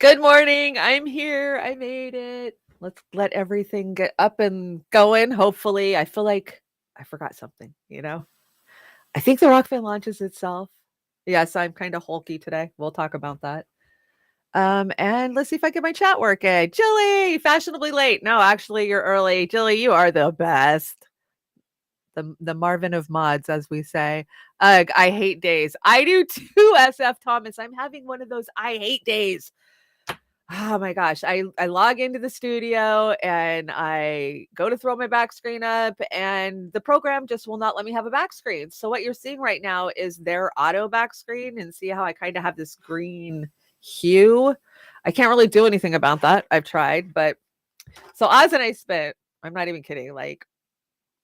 Good morning. I'm here. I made it. Let's let everything get up and going. Hopefully, I feel like I forgot something. I think the Rokfin launches itself. Yes, I'm kind of hulky today. We'll talk about that. And let's see if I get my chat working. Jilly, fashionably late. No, actually, you're early. Jilly, you are the best. The Marvin of mods, as we say. Ugh, I hate days. I do too, SF Thomas. I'm having one of those I hate days. Oh my gosh. I log into the studio and I go to throw my back screen up and the program just will not let me have a back screen. So what you're seeing right now is their auto back screen, and see how I kind of have this green hue. I can't really do anything about that. I've tried, but so Oz and I spent, I'm not even kidding, like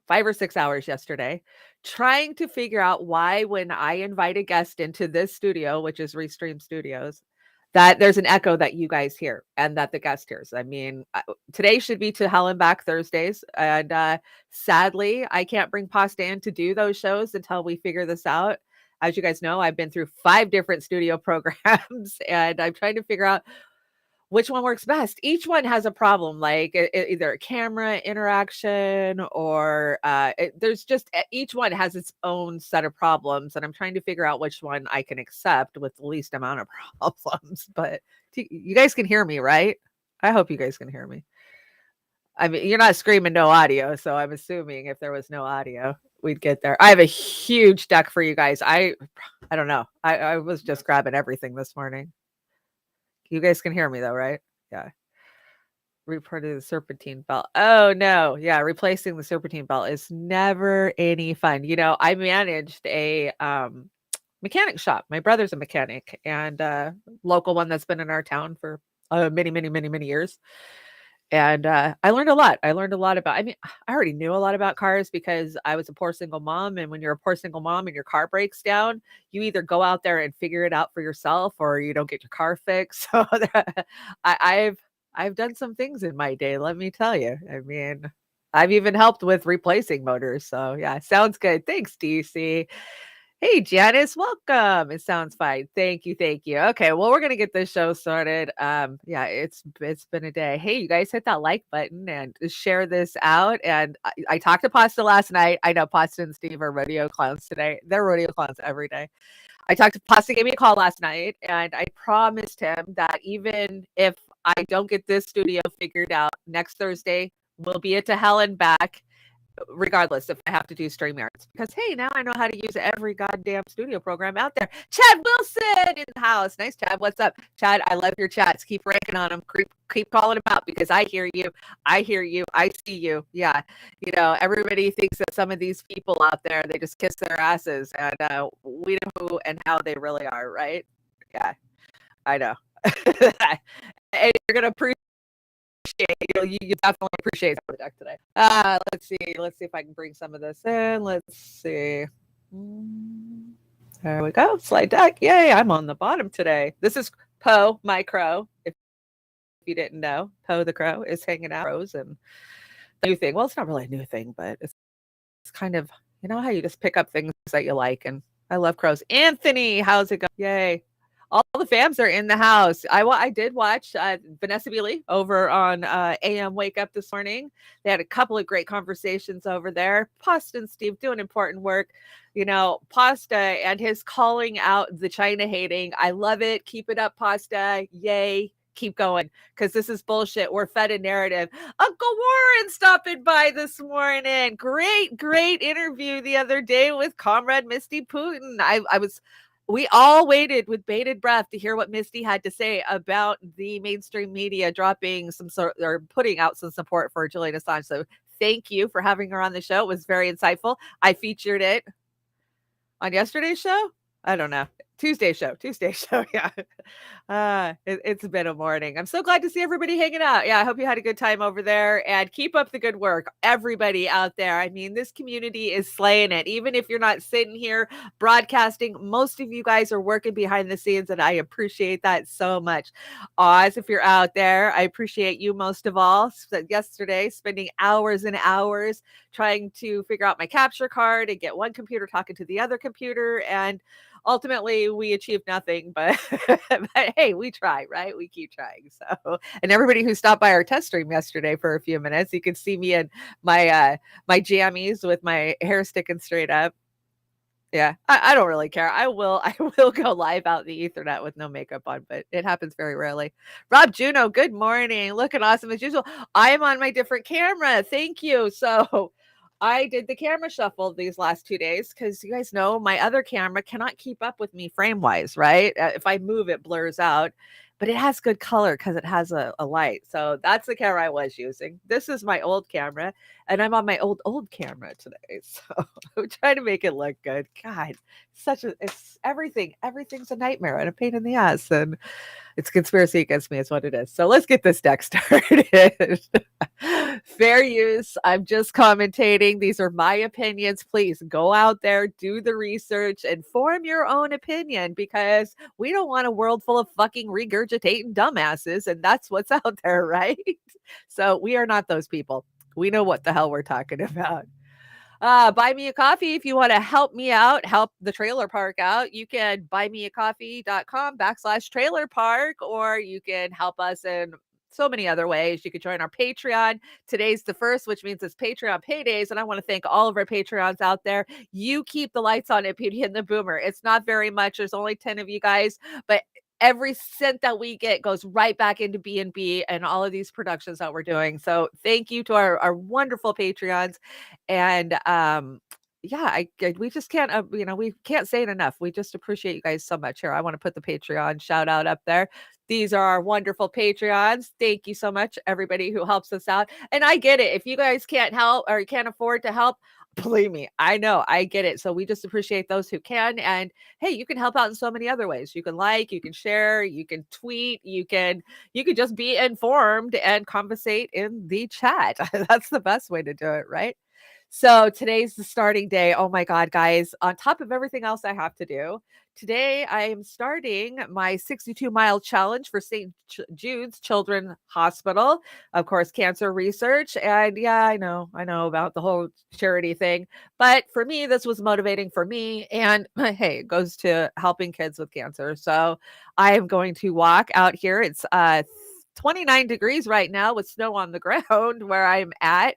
5 or 6 hours yesterday trying to figure out why, when I invite a guest into this studio, which is Restream Studios, that there's an echo that you guys hear and that the guest hears. I mean, today should be to Hell and Back Thursdays. And sadly, I can't bring Pasta in to do those shows until we figure this out. As you guys know, I've been through 5 different studio programs and I'm trying to figure out which one works best. Each one has a problem, like either a camera interaction or there's just each one has its own set of problems, and I'm trying to figure out which one I can accept with the least amount of problems. But you guys can hear me, right? I hope you guys can hear me. I mean, you're not screaming no audio, so I'm assuming if there was no audio, we'd get there. I have a huge deck for you guys. I don't know. I was just grabbing everything this morning. You guys can hear me though, right? Yeah. Reported the serpentine belt. Oh no. Yeah, replacing the serpentine belt is never any fun. I managed a mechanic shop. My brother's a mechanic and local one that's been in our town for many, many, many, many years. And I learned a lot. I learned a lot about, I mean, I already knew a lot about cars because I was a poor single mom. And when you're a poor single mom and your car breaks down, you either go out there and figure it out for yourself or you don't get your car fixed. So I've done some things in my day, let me tell you. I mean, I've even helped with replacing motors. So yeah, sounds good. Thanks, DC. Hey, Janice, welcome. It sounds fine. Thank you. Thank you. Okay, well, we're gonna get this show started. Yeah, it's been a day. Hey, you guys hit that like button and share this out. And I talked to Pasta last night. I know Pasta and Steve are rodeo clowns today. They're rodeo clowns every day. I talked to Pasta, gave me a call last night, and I promised him that even if I don't get this studio figured out next Thursday, we'll be it to hell and back regardless if I have to do StreamYards, because hey, now I know how to use every goddamn studio program out there. Chad Wilson in the house. Nice, Chad. What's up? Chad, I love your chats. Keep ranking on them. Keep calling them out because I hear you. I hear you. I see you. Yeah. Everybody thinks that some of these people out there, they just kiss their asses, and we know who and how they really are, right? Yeah, I know. And you're going to appreciate, you definitely appreciate the deck today. Let's see if I can bring some of this in. Let's see. There we go. Slide deck. Yay, I'm on the bottom today. This is Poe, my crow. If you didn't know, Poe the crow is hanging out crows, and the new thing. Well, it's not really a new thing, but it's kind of, how you just pick up things that you like, and I love crows. Anthony, how's it going? Yay. All the fams are in the house. I did watch Vanessa Beeley over on AM Wake Up this morning. They had a couple of great conversations over there. Pasta and Steve doing important work. Pasta and his calling out the China hating. I love it. Keep it up, Pasta. Yay. Keep going, because this is bullshit. We're fed a narrative. Uncle Warren stopping by this morning. Great interview the other day with Comrade Misty Putin. We all waited with bated breath to hear what Misty had to say about the mainstream media dropping some sort or putting out some support for Julian Assange. So thank you for having her on the show. It was very insightful. I featured it on yesterday's show. I don't know. Tuesday show. Yeah. It's been a morning. I'm so glad to see everybody hanging out. Yeah, I hope you had a good time over there, and keep up the good work, everybody out there. I mean, this community is slaying it. Even if you're not sitting here broadcasting, most of you guys are working behind the scenes, and I appreciate that so much. Oz, if you're out there, I appreciate you most of all. Yesterday, spending hours and hours trying to figure out my capture card and get one computer talking to the other computer, and ultimately we achieved nothing, but, but hey, we try, right? We keep trying. So, and everybody who stopped by our test stream yesterday for a few minutes, you could see me in my jammies with my hair sticking straight up. Yeah, I don't really care. I will go live out the ethernet with no makeup on, but it happens very rarely. Rob Juno, good morning. Looking awesome as usual. I am on my different camera. Thank you. So I did the camera shuffle these last 2 days because you guys know my other camera cannot keep up with me frame wise, right? If I move, it blurs out. But it has good color because it has a light. So that's the camera I was using. This is my old camera, and I'm on my old camera today. So I'm trying to make it look good. God, it's everything's a nightmare and a pain in the ass. And it's conspiracy against me is what it is. So let's get this deck started. Fair use. I'm just commentating. These are my opinions. Please go out there, do the research, and form your own opinion because we don't want a world full of fucking regurgitating dumbasses. And that's what's out there, right? So we are not those people. We know what the hell we're talking about. Buy me a coffee if you want to help me out, help the trailer park out. You can buymeacoffee.com/trailerpark, or you can help us in so many other ways. You can join our Patreon. Today's the first, which means it's Patreon paydays. And I want to thank all of our Patreons out there. You keep the lights on at Beauty and the Boomer. It's not very much. There's only 10 of you guys, but every cent that we get goes right back into B&B and all of these productions that we're doing. So thank you to our wonderful Patreons. And yeah, we just can't, we can't say it enough. We just appreciate you guys so much. Here, I want to put the Patreon shout out up there. These are our wonderful Patreons. Thank you so much, everybody who helps us out. And I get it. If you guys can't help or can't afford to help, believe me, I know, I get it. So we just appreciate those who can. And hey, you can help out in so many other ways. You can like, you can share, you can tweet, you can just be informed and conversate in the chat. That's the best way to do it, right? So today's the starting day. Oh my God, guys, on top of everything else I have to do, today I am starting my 62-mile challenge for St. Jude's Children's Hospital, of course, cancer research. And yeah, I know about the whole charity thing. But for me, this was motivating for me. And hey, it goes to helping kids with cancer. So I am going to walk out here. It's 29 degrees right now with snow on the ground where I'm at.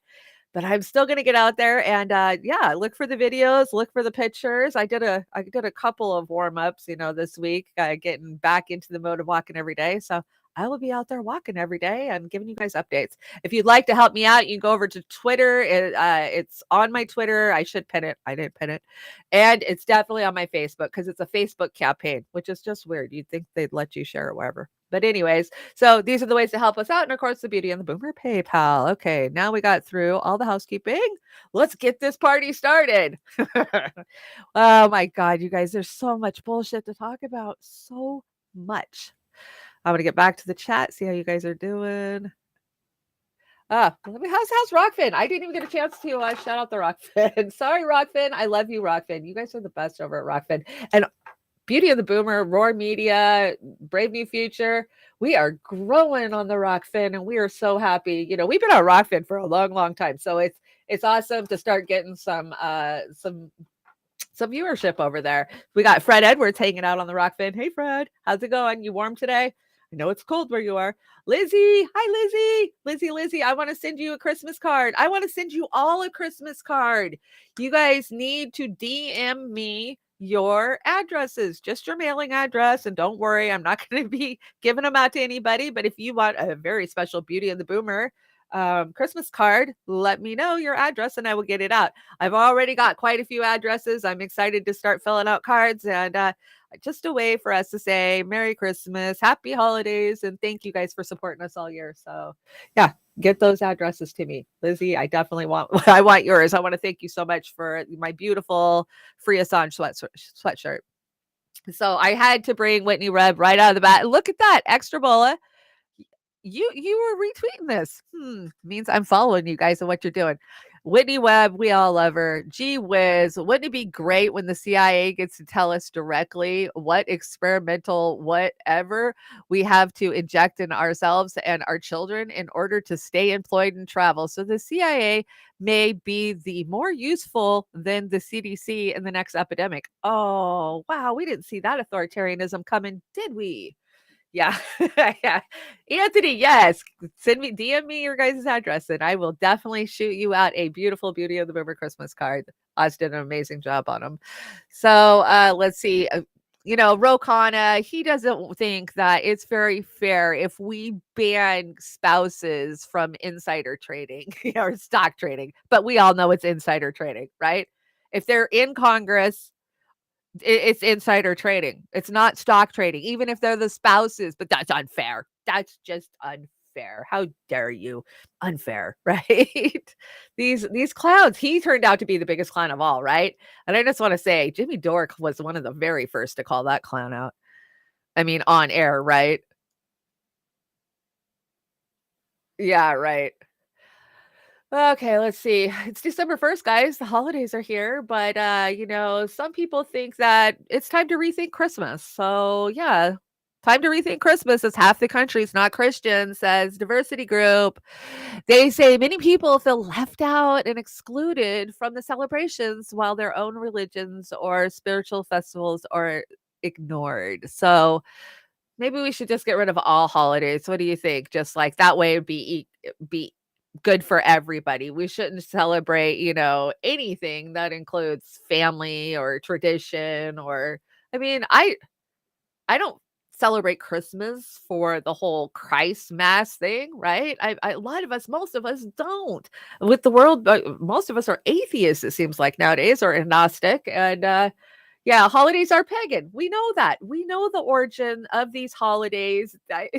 But I'm still going to get out there and yeah, look for the videos, look for the pictures. I did a couple of warm-ups, this week, getting back into the mode of walking every day. So I will be out there walking every day and giving you guys updates. If you'd like to help me out, you can go over to Twitter. It's on my Twitter. I should pin it. I didn't pin it. And it's definitely on my Facebook because it's a Facebook campaign, which is just weird. You'd think they'd let you share it wherever. But anyways, so these are the ways to help us out. And of course, the Beauty and the Boomer PayPal. Okay, now we got through all the housekeeping. Let's get this party started. Oh my God, you guys, there's so much bullshit to talk about. So much. I'm going to get back to the chat, see how you guys are doing. How's Rokfin? I didn't even get a chance to shout out the Rokfin. Sorry, Rokfin. I love you, Rokfin. You guys are the best over at Rokfin. And Beauty of the Boomer, Roar Media, Brave New Future. We are growing on the Rokfin, and we are so happy. We've been on Rokfin for a long, long time. So it's awesome to start getting some viewership over there. We got Fred Edwards hanging out on the Rokfin. Hey, Fred, how's it going? You warm today? I know it's cold where you are. Lizzie, hi, Lizzie. I want to send you a Christmas card. I want to send you all a Christmas card. You guys need to DM me your addresses, just your mailing address. And don't worry, I'm not going to be giving them out to anybody. But if you want a very special Beauty and the Boomer Christmas card, let me know your address and I will get it out. I've already got quite a few addresses. I'm excited to start filling out cards and just a way for us to say Merry Christmas, Happy Holidays, and thank you guys for supporting us all year. So yeah, get those addresses to me. Lizzie, I definitely want yours. I want to thank you so much for my beautiful Free Assange sweatshirt. So I had to bring Whitney Reb right out of the bat. Look at that, extra bola. You were retweeting this. Means I'm following you guys and what you're doing. Whitney Webb, we all love her. Gee whiz, wouldn't it be great when the CIA gets to tell us directly what experimental whatever we have to inject in ourselves and our children in order to stay employed and travel? So the CIA may be the more useful than the CDC in the next epidemic. Oh, wow, we didn't see that authoritarianism coming, did we? Yeah. Yeah. Anthony, yes. Send me DM me your guys' address and I will definitely shoot you out a beautiful Beauty of the Boomer Christmas card. Oz did an amazing job on them. So let's see. Rokana, he doesn't think that it's very fair if we ban spouses from insider trading or stock trading, but we all know it's insider trading, right? If they're in Congress, it's insider trading. It's not stock trading, even if they're the spouses, but that's unfair. That's just unfair. How dare you? Unfair, right? These clowns. He turned out to be the biggest clown of all, right? And I just want to say Jimmy Dork was one of the very first to call that clown out. I mean, on air, right? Yeah, right. Okay, let's see. It's December 1st, guys. The holidays are here, but some people think that it's time to rethink Christmas. So, yeah, time to rethink Christmas as half the country is not Christian, says diversity group. They say many people feel left out and excluded from the celebrations while their own religions or spiritual festivals are ignored. So, maybe we should just get rid of all holidays. What do you think? Just like that way it'd be good for everybody. We shouldn't celebrate, anything that includes family or tradition or I mean, I don't celebrate Christmas for the whole Christ mass thing, right? A lot of us, most of us don't. With the world, most of us are atheists, it seems like nowadays, or agnostic. And yeah, holidays are pagan. We know that. We know the origin of these holidays.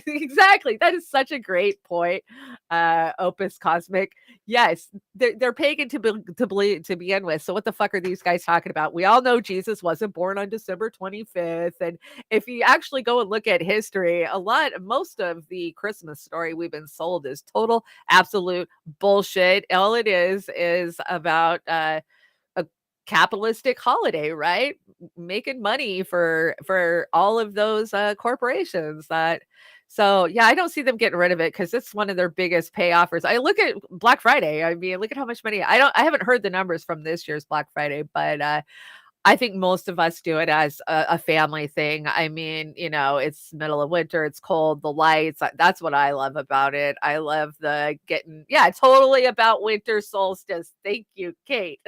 Exactly. That is such a great point. Opus Cosmic. Yes, they're pagan to begin with. So what the fuck are these guys talking about? We all know Jesus wasn't born on December 25th. And if you actually go and look at history, most of the Christmas story we've been sold is total absolute bullshit. All it is about a capitalistic holiday, right? Making money for all of those corporations that so yeah, I don't see them getting rid of it because it's one of their biggest pay offers. I look at Black Friday. I mean, look at how much money I haven't heard the numbers from this year's Black Friday, but I think most of us do it as a family thing. I mean, it's middle of winter, it's cold, the lights. That's what I love about it. I love yeah, totally about winter solstice. Thank you, Kate.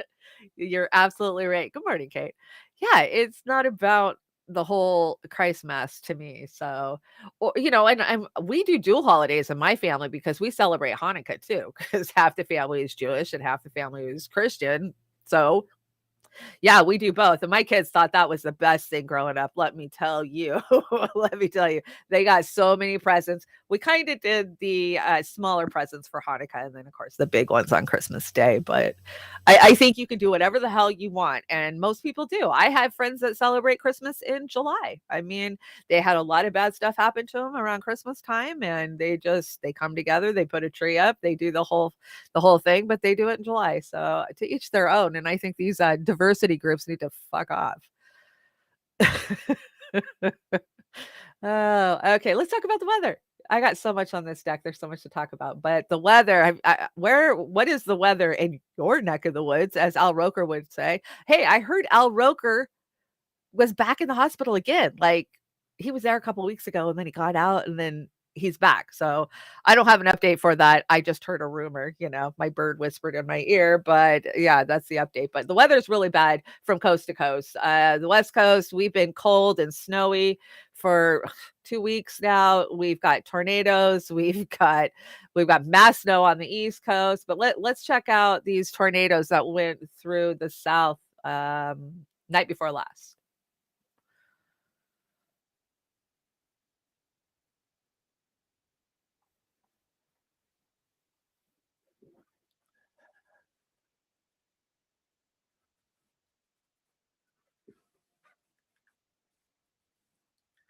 You're absolutely right. Good morning, Kate. Yeah, it's not about the whole Christ mass to me. So, and we do dual holidays in my family because we celebrate Hanukkah too, because half the family is Jewish and half the family is Christian. So yeah, we do both, and my kids thought that was the best thing growing up, let me tell you. Let me tell you. They got so many presents. We kinda did the, smaller presents for Hanukkah and then, of course, the big ones on Christmas Day, but I think you can do whatever the hell you want, and most people do. I have friends that celebrate Christmas in July. I mean, they had a lot of bad stuff happen to them around Christmas time, and they come together, they put a tree up, they do the whole thing, but they do it in July. So to each their own. And I think these diversity groups need to fuck off. Oh, okay. Let's talk about the weather. I got so much on this deck. There's so much to talk about. But the weather, what is the weather in your neck of the woods, as Al Roker would say? Hey, I heard Al Roker was back in the hospital again. Like he was there a couple weeks ago and then he got out and then he's back. So I don't have an update for that. I just heard a rumor, my bird whispered in my ear, but yeah, that's the update. But the weather's really bad from coast to coast. The West Coast, we've been cold and snowy for 2 weeks now. We've got tornadoes. We've got mass snow on the East Coast. But let's check out these tornadoes that went through the South night before last.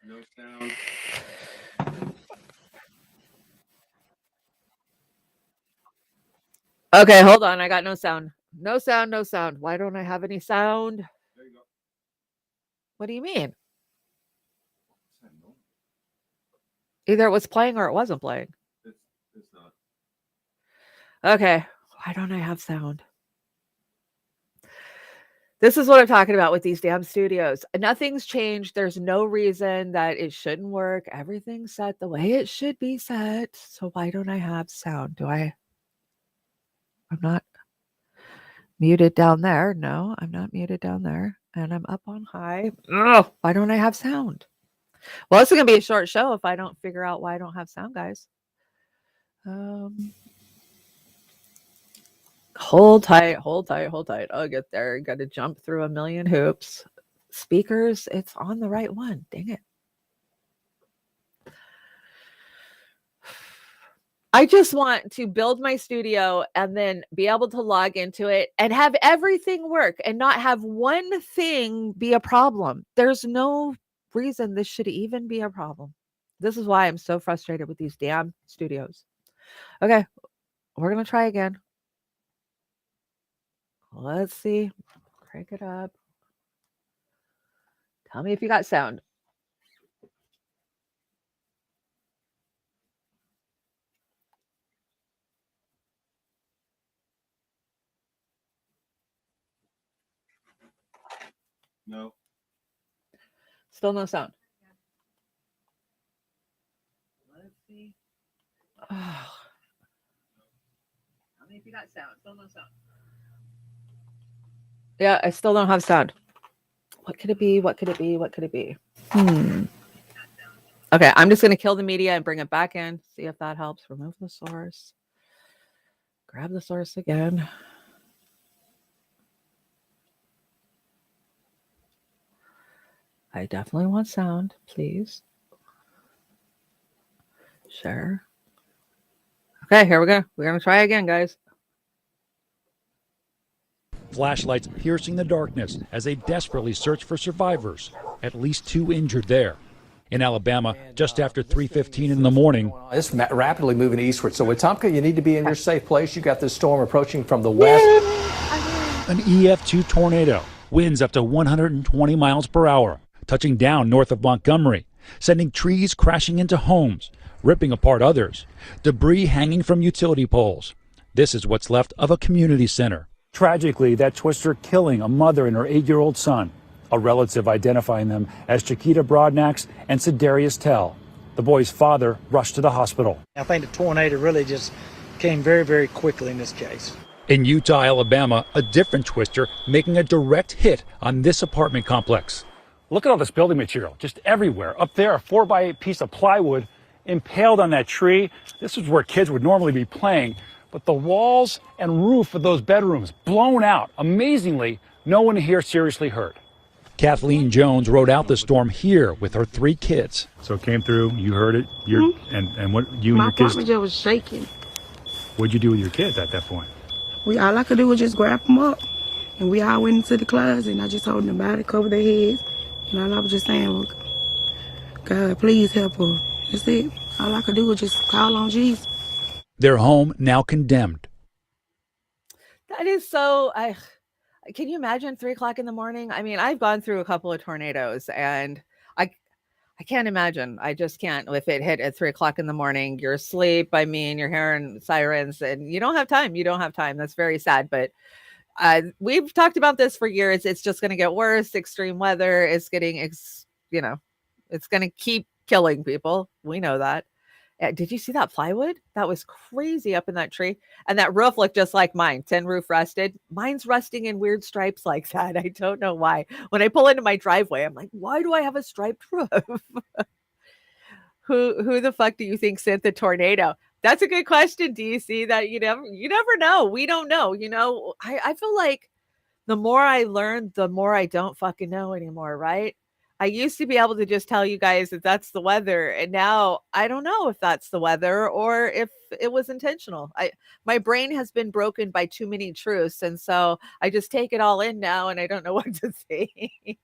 No sound. Okay, hold on. I got no sound. No sound, no sound. Why don't I have any sound? There you go. What do you mean? What's that noise? Either it was playing or it wasn't playing. It's not. Okay. Why don't I have sound? This is what I'm talking about with these damn studios. Nothing's changed. There's no reason that it shouldn't work. Everything's set the way it should be set. So why don't I have sound? I'm not muted down there. No, I'm not muted down there. And I'm up on high. Ugh, why don't I have sound? Well, this is going to be a short show if I don't figure out why I don't have sound, guys. Hold tight, hold tight, hold tight. I'll get there. Got to jump through a million hoops. Speakers, it's on the right one. Dang it. I just want to build my studio and then be able to log into it and have everything work and not have one thing be a problem. There's no reason this should even be a problem. This is why I'm so frustrated with these damn studios. Okay, we're going to try again. Let's see. Crank it up. Tell me if you got sound. No. Still no sound. Let's see. Oh. Tell me if you got sound. Still no sound. Yeah, I still don't have sound. What could it be? What could it be? What could it be? Okay, I'm just going to kill the media and bring it back in. See if that helps. Remove the source. Grab the source again. I definitely want sound, please. Sure. Okay, here we go. We're going to try again, guys. Flashlights piercing the darkness as they desperately search for survivors. At least 2 injured there. In Alabama, just after 3:15 in the morning. It's rapidly moving eastward. So Wetumpka, you need to be in your safe place. You got this storm approaching from the west. An EF2 tornado, winds up to 120 miles per hour, touching down north of Montgomery, sending trees crashing into homes, ripping apart others, debris hanging from utility poles. This is what's left of a community center. Tragically, that twister killing a mother and her 8-year-old son. A relative identifying them as Chiquita Broadnax and Cedarius Tell. The boy's father rushed to the hospital. I think the tornado really just came very, very quickly in this case. In Utah, Alabama, a different twister making a direct hit on this apartment complex. Look at all this building material, just everywhere. Up there, a 4x8 piece of plywood impaled on that tree. This is where kids would normally be playing. But the walls and roof of those bedrooms blown out. Amazingly, no one here seriously hurt. Kathleen Jones rode out the storm here with her 3 kids. So it came through, you heard it, and what you and My your kids, apartment just was shaking. what'd you do with your kids at that point? All I could do was just grab them up. And we all went into the closet and I just told them about it, cover their heads. And all I was just saying, look, God, please help her. That's it. All I could do was just call on Jesus. Their home now condemned. That is so. Can you imagine 3:00 in the morning? I mean, I've gone through a couple of tornadoes, and I can't imagine. I just can't. If it hit at 3:00 in the morning, you're asleep. I mean, you're hearing sirens, and you don't have time. You don't have time. That's very sad. But we've talked about this for years. It's just going to get worse. Extreme weather is getting, it's going to keep killing people. We know that. Did you see that plywood? That was crazy up in that tree. And that roof looked just like mine. Tin roof rusted. Mine's rusting in weird stripes like that. I don't know why. When I pull into my driveway, I'm like, why do I have a striped roof? Who the fuck do you think sent the tornado? That's a good question. Do you see that? You never know. We don't know. I feel like the more I learn, the more I don't fucking know anymore, right? I used to be able to just tell you guys that that's the weather, and now I don't know if that's the weather or if it was intentional. My brain has been broken by too many truths, and so I just take it all in now, and I don't know what to think.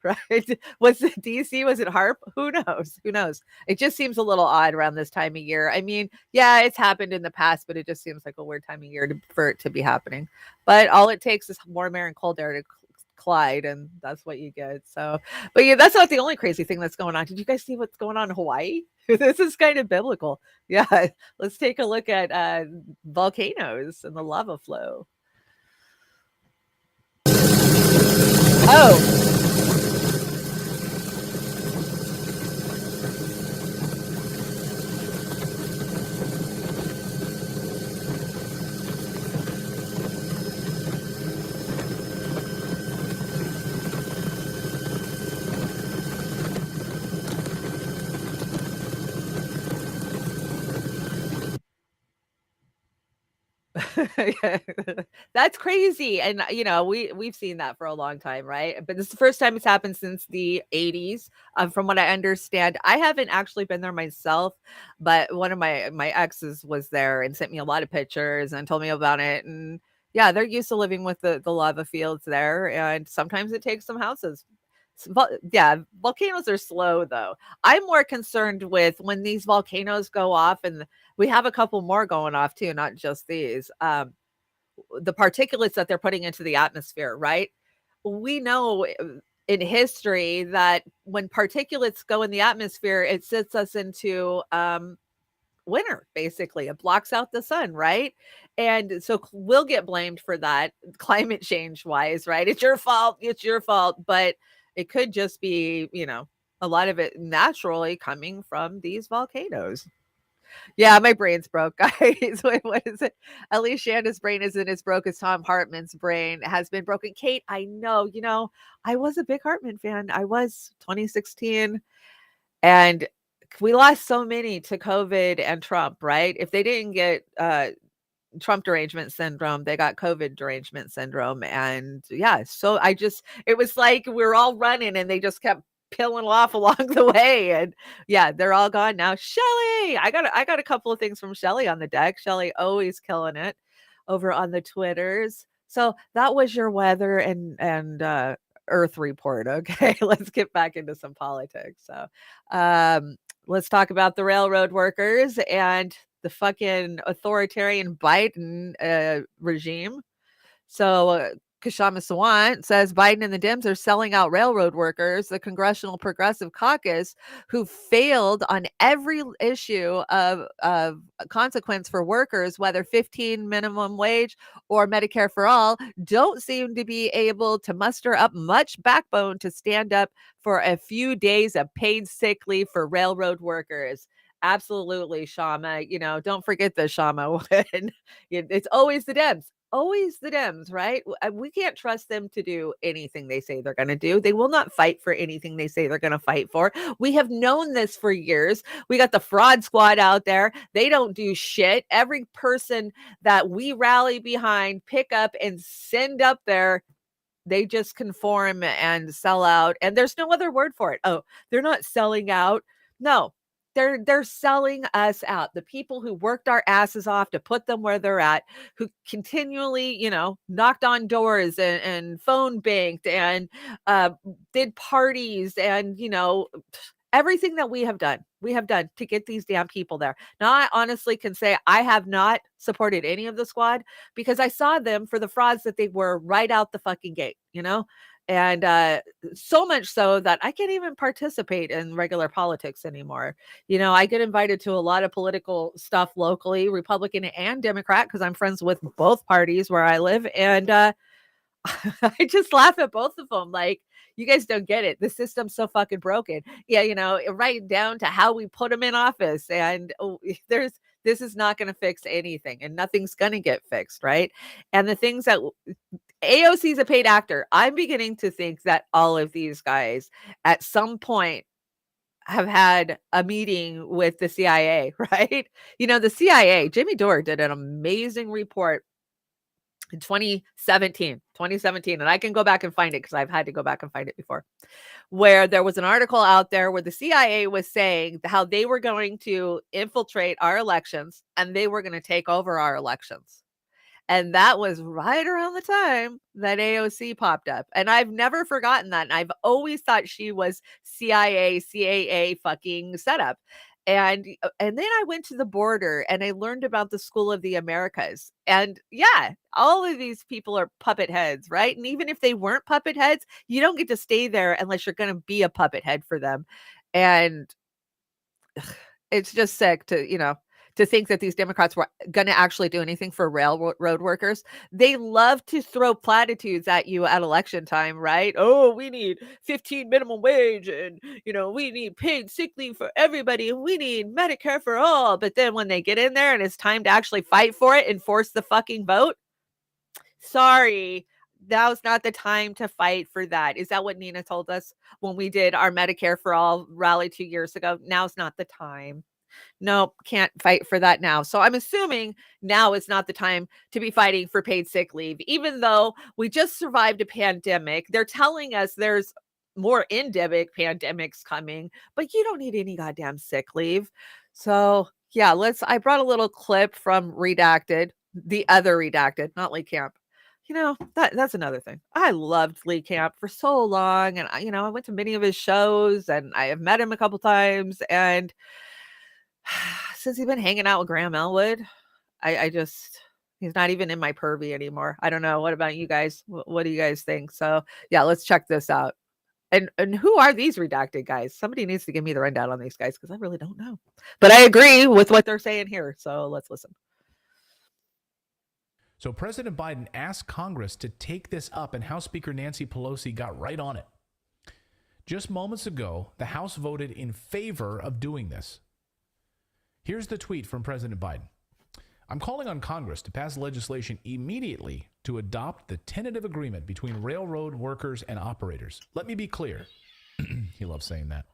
Right? Was it DC? Was it HARP? Who knows? Who knows? It just seems a little odd around this time of year. I mean, yeah, it's happened in the past, but it just seems like a weird time of year for it to be happening. But all it takes is warm air and cold air to collide, and that's what you get. So, but yeah, that's not the only crazy thing that's going on. Did you guys see what's going on in Hawaii? This is kind of biblical. Yeah, let's take a look at volcanoes and the lava flow. Oh. Yeah. That's crazy. And we've seen that for a long time, right? But this is the first time it's happened since the 80s. From what I understand, I haven't actually been there myself, but one of my exes was there and sent me a lot of pictures and told me about it. And yeah, they're used to living with the lava fields there, and sometimes it takes some houses. Yeah, volcanoes are slow though. I'm more concerned with when these volcanoes go off, and we have a couple more going off too, not just these. The particulates that they're putting into the atmosphere, right? We know in history that when particulates go in the atmosphere, it sets us into winter, basically. It blocks out the sun, right? And so we'll get blamed for that climate change wise, right? It's your fault. It's your fault. But it could just be, a lot of it naturally coming from these volcanoes. Yeah, my brain's broke, guys. What is it? At least Shanda's brain isn't as broke as Tom Hartman's brain has been broken. Kate, I know, I was a big Hartman fan. I was 2016. And we lost so many to COVID and Trump, right? If they didn't get Trump derangement syndrome, they got COVID derangement syndrome. And yeah, so it was like we were all running and they just kept peeling off along the way. And yeah, they're all gone now. Shelly, I got a couple of things from Shelly on the deck. Shelly always killing it over on the Twitters. So that was your weather and Earth report. Okay, let's get back into some politics. So let's talk about the railroad workers and the fucking authoritarian Biden regime. So Kashama Sawant says Biden and the Dems are selling out railroad workers, the Congressional Progressive Caucus, who failed on every issue of consequence for workers, whether 15 minimum wage or Medicare for all, don't seem to be able to muster up much backbone to stand up for a few days of paid sick leave for railroad workers. Absolutely, Shama. Don't forget the Shama when it's always the Dems. Always the Dems, right? We can't trust them to do anything they say they're going to do. They will not fight for anything they say they're going to fight for. We have known this for years. We got the fraud squad out there. They don't do shit. Every person that we rally behind, pick up and send up there, they just conform and sell out. And there's no other word for it. Oh, they're not selling out. No, they're selling us out. The people who worked our asses off to put them where they're at, who continually, knocked on doors and phone banked and did parties and, everything that we have done to get these damn people there. Now, I honestly can say I have not supported any of the squad because I saw them for the frauds that they were right out the fucking gate, and so much so that I can't even participate in regular politics anymore. I get invited to a lot of political stuff locally, Republican and Democrat, because I'm friends with both parties where I live. And I just laugh at both of them. Like, you guys don't get it. The system's so fucking broken. Yeah, right down to how we put them in office. And this is not going to fix anything, and nothing's going to get fixed, right? And the things that AOC is a paid actor. I'm beginning to think that all of these guys at some point have had a meeting with the CIA, right? The CIA, Jimmy Dore did an amazing report in 2017, and I can go back and find it because I've had to go back and find it before, where there was an article out there where the CIA was saying how they were going to infiltrate our elections and they were going to take over our elections. And that was right around the time that AOC popped up. And I've never forgotten that. And I've always thought she was CIA, CAA fucking setup. And then I went to the border and I learned about the School of the Americas. And yeah, all of these people are puppet heads, right? And even if they weren't puppet heads, you don't get to stay there unless you're going to be a puppet head for them. And it's just sick to think that these Democrats were going to actually do anything for railroad workers. They love to throw platitudes at you at election time, right? Oh, we need 15 minimum wage and, we need paid sick leave for everybody. And we need Medicare for all. But then when they get in there and it's time to actually fight for it and force the fucking vote, sorry, now's not the time to fight for that. Is that what Nina told us when we did our Medicare for all rally 2 years ago? Now's not the time. Nope, can't fight for that now. So I'm assuming now is not the time to be fighting for paid sick leave, even though we just survived a pandemic. They're telling us there's more endemic pandemics coming, but you don't need any goddamn sick leave. So yeah, I brought a little clip from Redacted, the other Redacted, not Lee Camp. That's another thing. I loved Lee Camp for so long. And I went to many of his shows and I have met him a couple times. And since he's been hanging out with Graham Elwood, he's not even in my purview anymore. I don't know. What about you guys? What do you guys think? So yeah, let's check this out. And who are these redacted guys? Somebody needs to give me the rundown on these guys because I really don't know. But I agree with what they're saying here. So let's listen. So President Biden asked Congress to take this up, and House Speaker Nancy Pelosi got right on it. Just moments ago, the House voted in favor of doing this. Here's the tweet from President Biden. I'm calling on Congress to pass legislation immediately to adopt the tentative agreement between railroad workers and operators. Let me be clear. He loves saying that.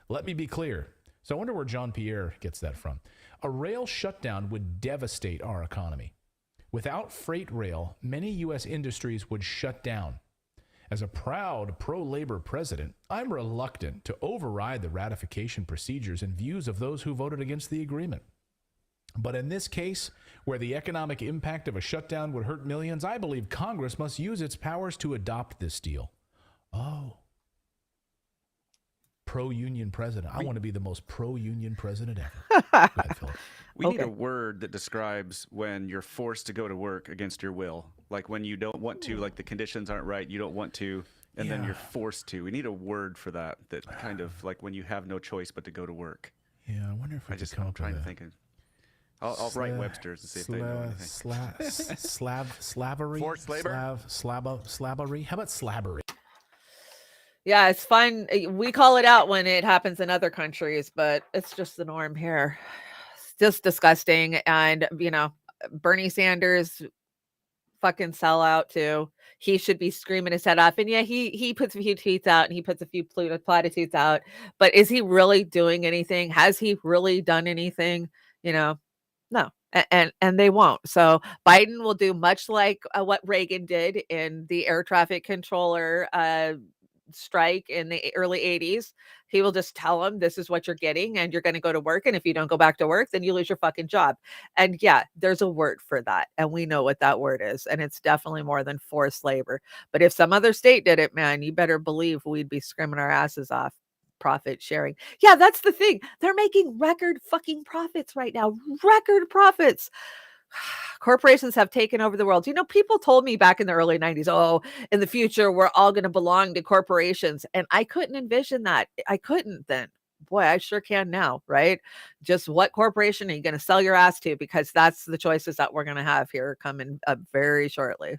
Let me be clear. So I wonder where John Pierre gets that from. A rail shutdown would devastate our economy. Without freight rail, many U.S. industries would shut down. As a proud pro-labor president, I'm reluctant to override the ratification procedures and views of those who voted against the agreement. But in this case, where the economic impact of a shutdown would hurt millions, I believe Congress must use its powers to adopt this deal. Oh. Pro-union president. I want to be the most pro-union president ever. Go ahead, Philip. We need a word that describes when you're forced to go to work against your will. Like when you don't want to, like the conditions aren't right, you don't want to, and then you're forced to. We need a word for that kind of like when you have no choice but to go to work. Yeah, I wonder if we could come up with trying to think of. I'll write Webster's and see if they know anything. Slavery? Forced labor? Slabbery? How about slabbery? Yeah, it's fun. We call it out when it happens in other countries, but it's just the norm here. It's just disgusting. And, Bernie Sanders fucking sellout too. He should be screaming his head off. And yeah, he puts a few tweets out and he puts a few platitudes out. But is he really doing anything? Has he really done anything? No. And they won't. So Biden will do much like what Reagan did in the air traffic controller strike in the early 80s. He will just tell them this is what you're getting and you're going to go to work, and if you don't go back to work then you lose your fucking job. And yeah, there's a word for that and we know what that word is, and it's definitely more than forced labor. But if some other state did it, man, you better believe we'd be screaming our asses off. Profit sharing. Yeah, that's the thing. They're making record fucking profits right now. Record profits. Corporations have taken over the world. People told me back in the early 90s, oh, in the future, we're all going to belong to corporations. And I couldn't envision that. I couldn't then. Boy, I sure can now, right? Just what corporation are you going to sell your ass to? Because that's the choices that we're going to have here coming up very shortly.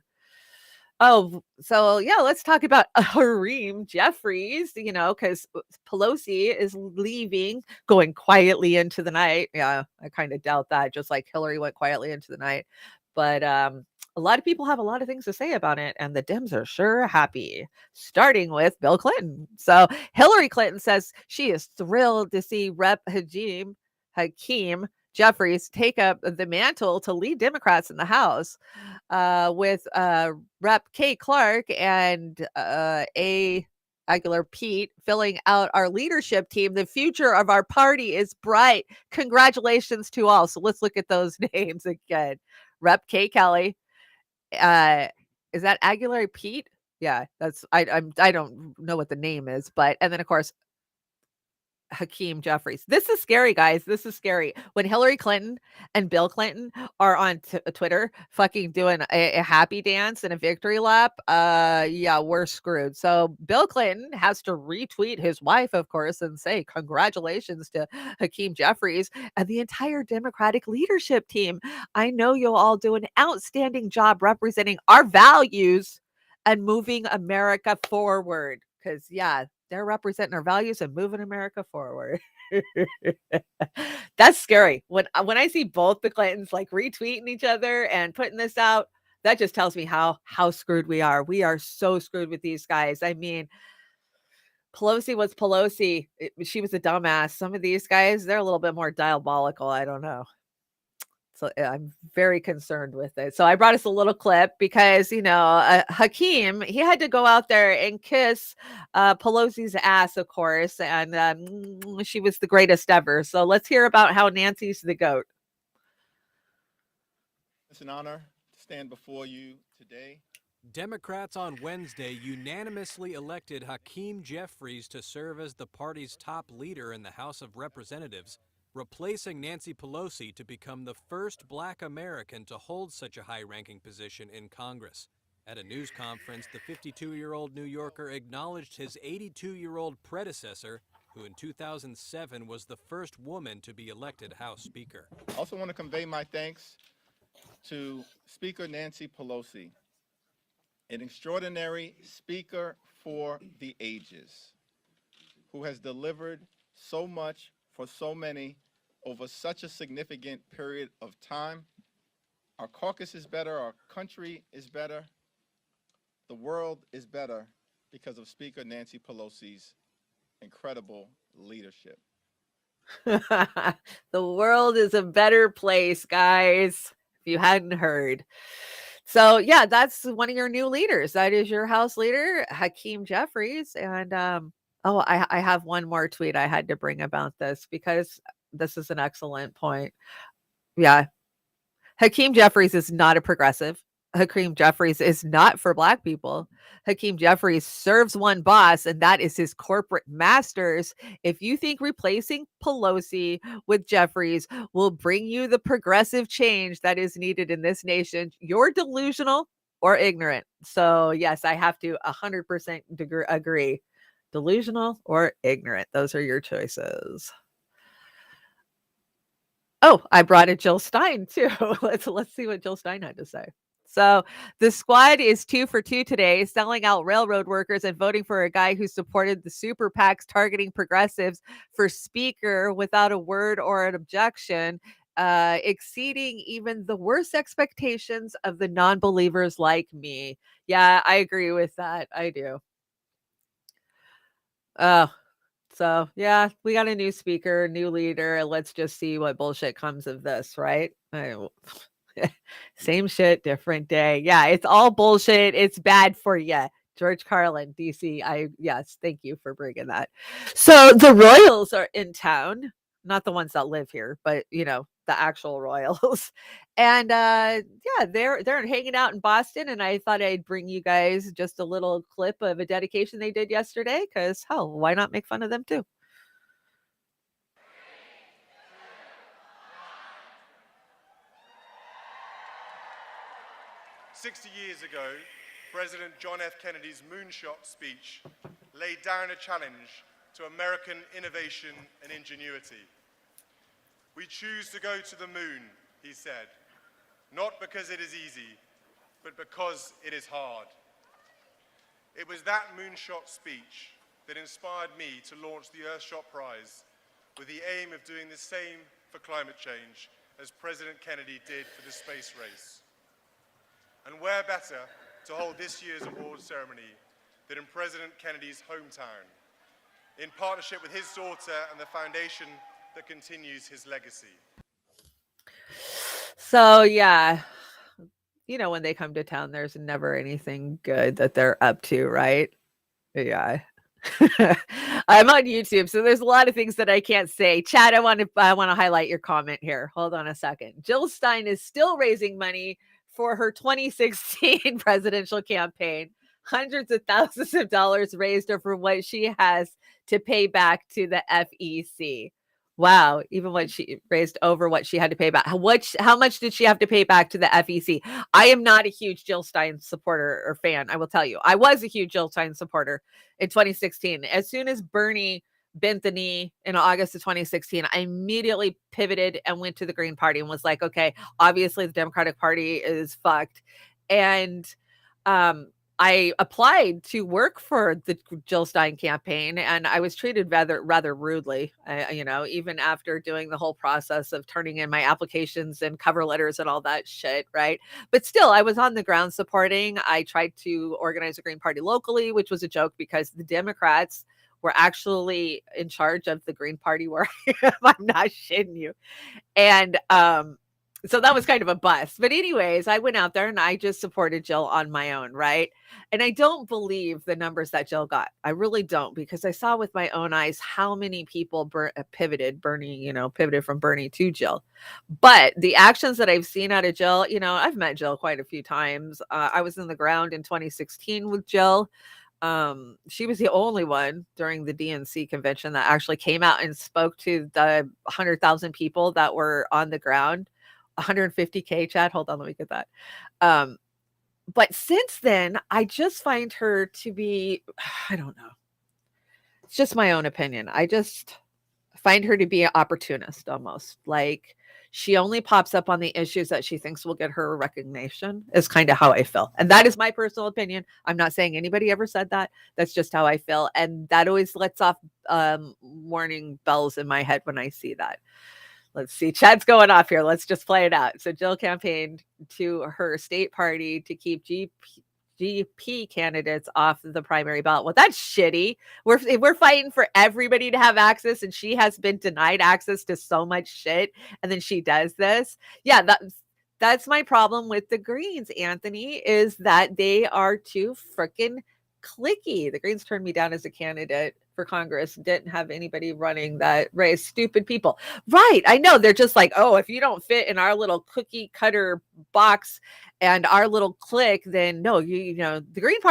Oh, so yeah, let's talk about Hakeem Jeffries, because Pelosi is leaving, going quietly into the night. Yeah, I kind of doubt that, just like Hillary went quietly into the night. But a lot of people have a lot of things to say about it, and the Dems are sure happy, starting with Bill Clinton. So Hillary Clinton says she is thrilled to see Rep. Hakeem Jeffries take up the mantle to lead Democrats in the House, with Rep. Kay Clark and A. Aguilar Pete filling out our leadership team. The future of our party is bright. Congratulations to all. So let's look at those names again. Rep. Kay Kelly. Is that Aguilar Pete? Yeah, that's I don't know what the name is, but and then of course Hakeem Jeffries. This is scary, guys. This is scary. When Hillary Clinton and Bill Clinton are on Twitter fucking doing a happy dance and a victory lap, yeah, we're screwed. So Bill Clinton has to retweet his wife, of course, and say congratulations to Hakeem Jeffries and the entire Democratic leadership team. I know you'll all do an outstanding job representing our values and moving America forward. Because, yeah, they're representing our values and moving America forward. That's scary. When I see both the Clintons like retweeting each other and putting this out, that just tells me how screwed we are. We are so screwed with these guys. I mean, Pelosi was Pelosi. She was a dumbass. Some of these guys, they're a little bit more diabolical. I don't know. So I'm very concerned with it. So I brought us a little clip because, Hakeem, he had to go out there and kiss Pelosi's ass, of course. And she was the greatest ever. So let's hear about how Nancy's the GOAT. It's an honor to stand before you today. Democrats on Wednesday unanimously elected Hakeem Jeffries to serve as the party's top leader in the House of Representatives, replacing Nancy Pelosi to become the first Black American to hold such a high-ranking position in Congress. At a news conference, the 52-year-old New Yorker acknowledged his 82-year-old predecessor, who in 2007 was the first woman to be elected House Speaker. I also want to convey my thanks to Speaker Nancy Pelosi, an extraordinary speaker for the ages, who has delivered so much for so many over such a significant period of time. Our caucus is better, our country is better, the world is better because of Speaker Nancy Pelosi's incredible leadership. The world is a better place, guys, if you hadn't heard. So, yeah, that's one of your new leaders. That is your House leader, Hakeem Jeffries. And, I have one more tweet I had to bring about this because this is an excellent point. Yeah. Hakeem Jeffries is not a progressive. Hakeem Jeffries is not for Black people. Hakeem Jeffries serves one boss, and that is his corporate masters. If you think replacing Pelosi with Jeffries will bring you the progressive change that is needed in this nation, you're delusional or ignorant. So, yes, I have to 100% agree. Delusional or ignorant. Those are your choices. Oh, I brought in Jill Stein too. Let's see what Jill Stein had to say. So the squad is 2 for 2 today, selling out railroad workers and voting for a guy who supported the super PACs targeting progressives for speaker without a word or an objection, exceeding even the worst expectations of the non-believers like me. Yeah, I agree with that. I do. So yeah, we got a new speaker, new leader. Let's just see what bullshit comes of this, right? Same shit, different day. Yeah, it's all bullshit. It's bad for you. George Carlin, DC. Yes, thank you for bringing that. So the Royals are in town, not the ones that live here, but the actual Royals. And yeah, they're hanging out in Boston, and I thought I'd bring you guys just a little clip of a dedication they did yesterday, because hell, why not make fun of them too? 60 years ago, President John F. Kennedy's moonshot speech laid down a challenge to American innovation and ingenuity. We choose to go to the moon, he said, not because it is easy, but because it is hard. It was that moonshot speech that inspired me to launch the Earthshot Prize with the aim of doing the same for climate change as President Kennedy did for the space race. And where better to hold this year's award ceremony than in President Kennedy's hometown, in partnership with his daughter and the foundation that continues his legacy. So yeah, when they come to town, there's never anything good that they're up to, right? Yeah. I'm on YouTube, so there's a lot of things that I can't say. Chad, I want to highlight your comment here. Hold on a second. Jill Stein is still raising money for her 2016 presidential campaign. Hundreds of thousands of dollars raised for what she has to pay back to the FEC. Wow, even what she raised over what she had to pay back. How much did she have to pay back to the FEC? I am not a huge Jill Stein supporter or fan, I will tell you. I was a huge Jill Stein supporter in 2016. As soon as Bernie bent the knee in August of 2016, I immediately pivoted and went to the Green Party and was like, okay, obviously the Democratic Party is fucked. And I applied to work for the Jill Stein campaign, and I was treated rather rudely, even after doing the whole process of turning in my applications and cover letters and all that shit, right? But still, I was on the ground supporting. I tried to organize a Green Party locally, which was a joke because the Democrats were actually in charge of the Green Party where I am. I'm not shitting you. And so that was kind of a bust. But anyways, I went out there and I just supported Jill on my own, right? And I don't believe the numbers that Jill got. I really don't, because I saw with my own eyes how many people pivoted from Bernie to Jill. But the actions that I've seen out of Jill, I've met Jill quite a few times. I was in the ground in 2016 with Jill. She was the only one during the DNC convention that actually came out and spoke to the 100,000 people that were on the ground. 150K, Chad. Hold on, let me get that. But since then, I just find her to be, I don't know. It's just my own opinion. I just find her to be an opportunist almost. Like she only pops up on the issues that she thinks will get her recognition, is kind of how I feel. And that is my personal opinion. I'm not saying anybody ever said that. That's just how I feel. And that always lets off warning bells in my head when I see that. Let's see. Chad's going off here. Let's just play it out. So Jill campaigned to her state party to keep GP candidates off the primary ballot. Well, that's shitty. We're fighting for everybody to have access, and she has been denied access to so much shit, and then she does this. Yeah, that's my problem with the Greens, Anthony, is that they are too freaking cliquey. The Greens turned me down as a candidate for Congress, didn't have anybody running that race. Stupid people. Right. I know. They're just like, oh, if you don't fit in our little cookie cutter box and our little clique, then no, the Green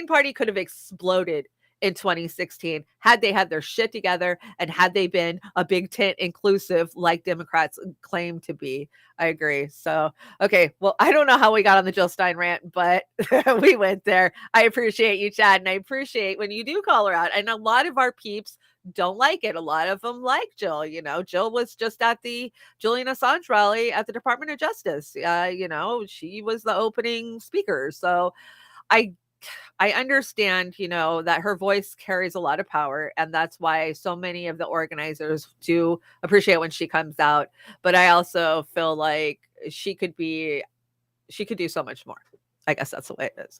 Party could have exploded in 2016 had they had their shit together and had they been a big tent inclusive like Democrats claim to be. I agree. So, okay. Well, I don't know how we got on the Jill Stein rant, but we went there. I appreciate you, Chad. And I appreciate when you do call her out. And a lot of our peeps don't like it. A lot of them like Jill. Jill was just at the Julian Assange rally at the Department of Justice. She was the opening speaker. So I understand, that her voice carries a lot of power, and that's why so many of the organizers do appreciate when she comes out. But I also feel like she could do so much more. I guess that's the way it is.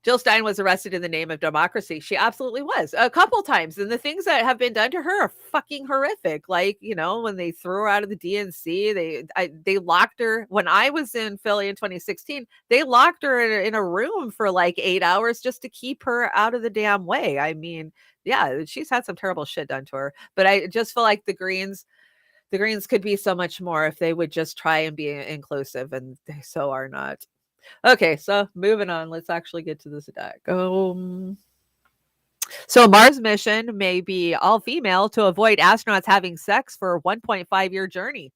Jill Stein was arrested in the name of democracy. She absolutely was, a couple times. And the things that have been done to her are fucking horrific. Like, when they threw her out of the DNC, they locked her. When I was in Philly in 2016, they locked her in a room for like 8 hours just to keep her out of the damn way. I mean, yeah, she's had some terrible shit done to her. But I just feel like the Greens could be so much more if they would just try and be inclusive, and they so are not. Okay, so moving on. Let's actually get to this attack. So Mars mission may be all female to avoid astronauts having sex for a 1.5-year journey.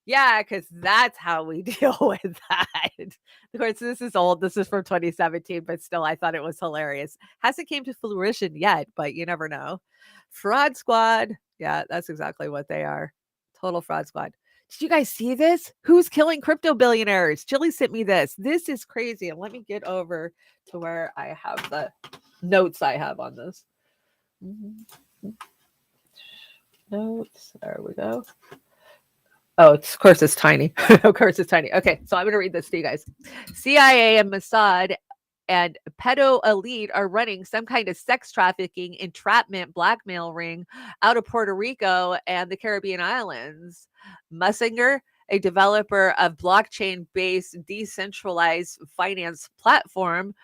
Yeah, because that's how we deal with that. Of course, this is old. This is from 2017, but still, I thought it was hilarious. Hasn't came to fruition yet, but you never know. Fraud squad. Yeah, that's exactly what they are. Total fraud squad. Did you guys see this? Who's killing crypto billionaires? Chili sent me this. This is crazy. And let me get over to where I have the notes I have on this. Notes. There we go. Oh, of course it's tiny. Of course it's tiny. Okay, so I'm going to read this to you guys. CIA and Mossad and pedo elite are running some kind of sex trafficking, entrapment, blackmail ring out of Puerto Rico and the Caribbean islands. Mussinger a developer of blockchain-based decentralized finance platform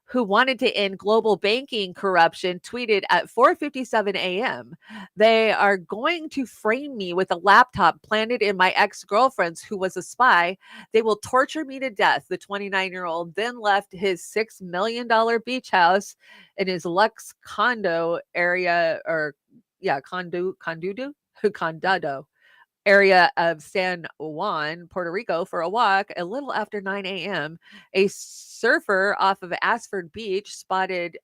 who wanted to end global banking corruption, tweeted at 4:57 a.m. They are going to frame me with a laptop planted in my ex-girlfriend's who was a spy. They will torture me to death. The 29-year-old then left his $6 million beach house in his Lux condo area, or condado area of San Juan, Puerto Rico, for a walk a little after 9 a.m. A surfer off of Asford Beach spotted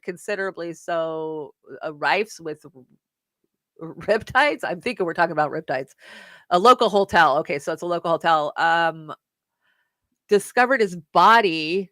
considerably so rifes with riptides. I'm thinking we're talking about riptides. A local hotel. Okay, so it's a local hotel. Discovered his body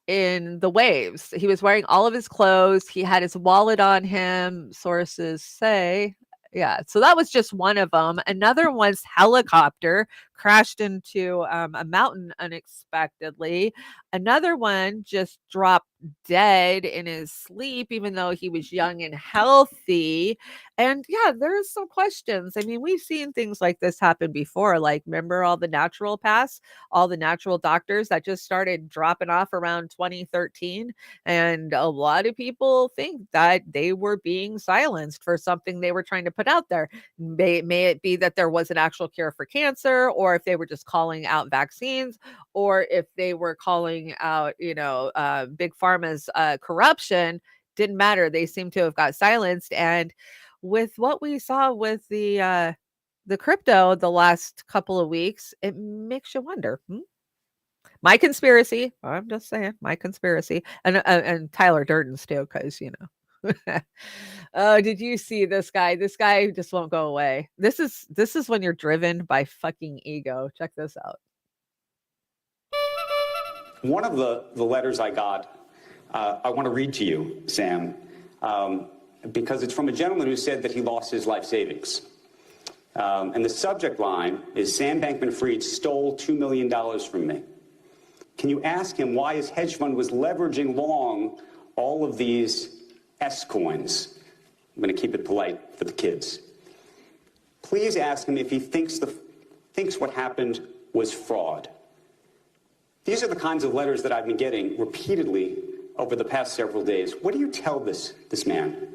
in the waves. He was wearing all of his clothes. He had his wallet on him, sources say. Yeah, so that was just one of them. Another one's helicopter crashed into a mountain unexpectedly. Another one just dropped dead in his sleep, even though he was young and healthy. And yeah, there's some questions. I mean, we've seen things like this happen before. Like, remember all the natural paths, all the natural doctors that just started dropping off around 2013? And a lot of people think that they were being silenced for something they were trying to put out there. May it be that there was an actual cure for cancer, or if they were just calling out vaccines, or if they were calling out, big pharma's corruption. Didn't matter. They seem to have got silenced. And with what we saw with the crypto the last couple of weeks, it makes you wonder. My conspiracy. I'm just saying, my conspiracy, and Tyler Durden's too, because Oh, did you see this guy? This guy just won't go away. This is when you're driven by fucking ego. Check this out. One of the letters I got, I want to read to you, Sam, because it's from a gentleman who said that he lost his life savings. And the subject line is, Sam Bankman-Fried stole $2 million from me. Can you ask him why his hedge fund was leveraging long all of these S-coins? I'm going to keep it polite for the kids. Please ask him if he thinks what happened was fraud. These are the kinds of letters that I've been getting repeatedly over the past several days. What do you tell this man?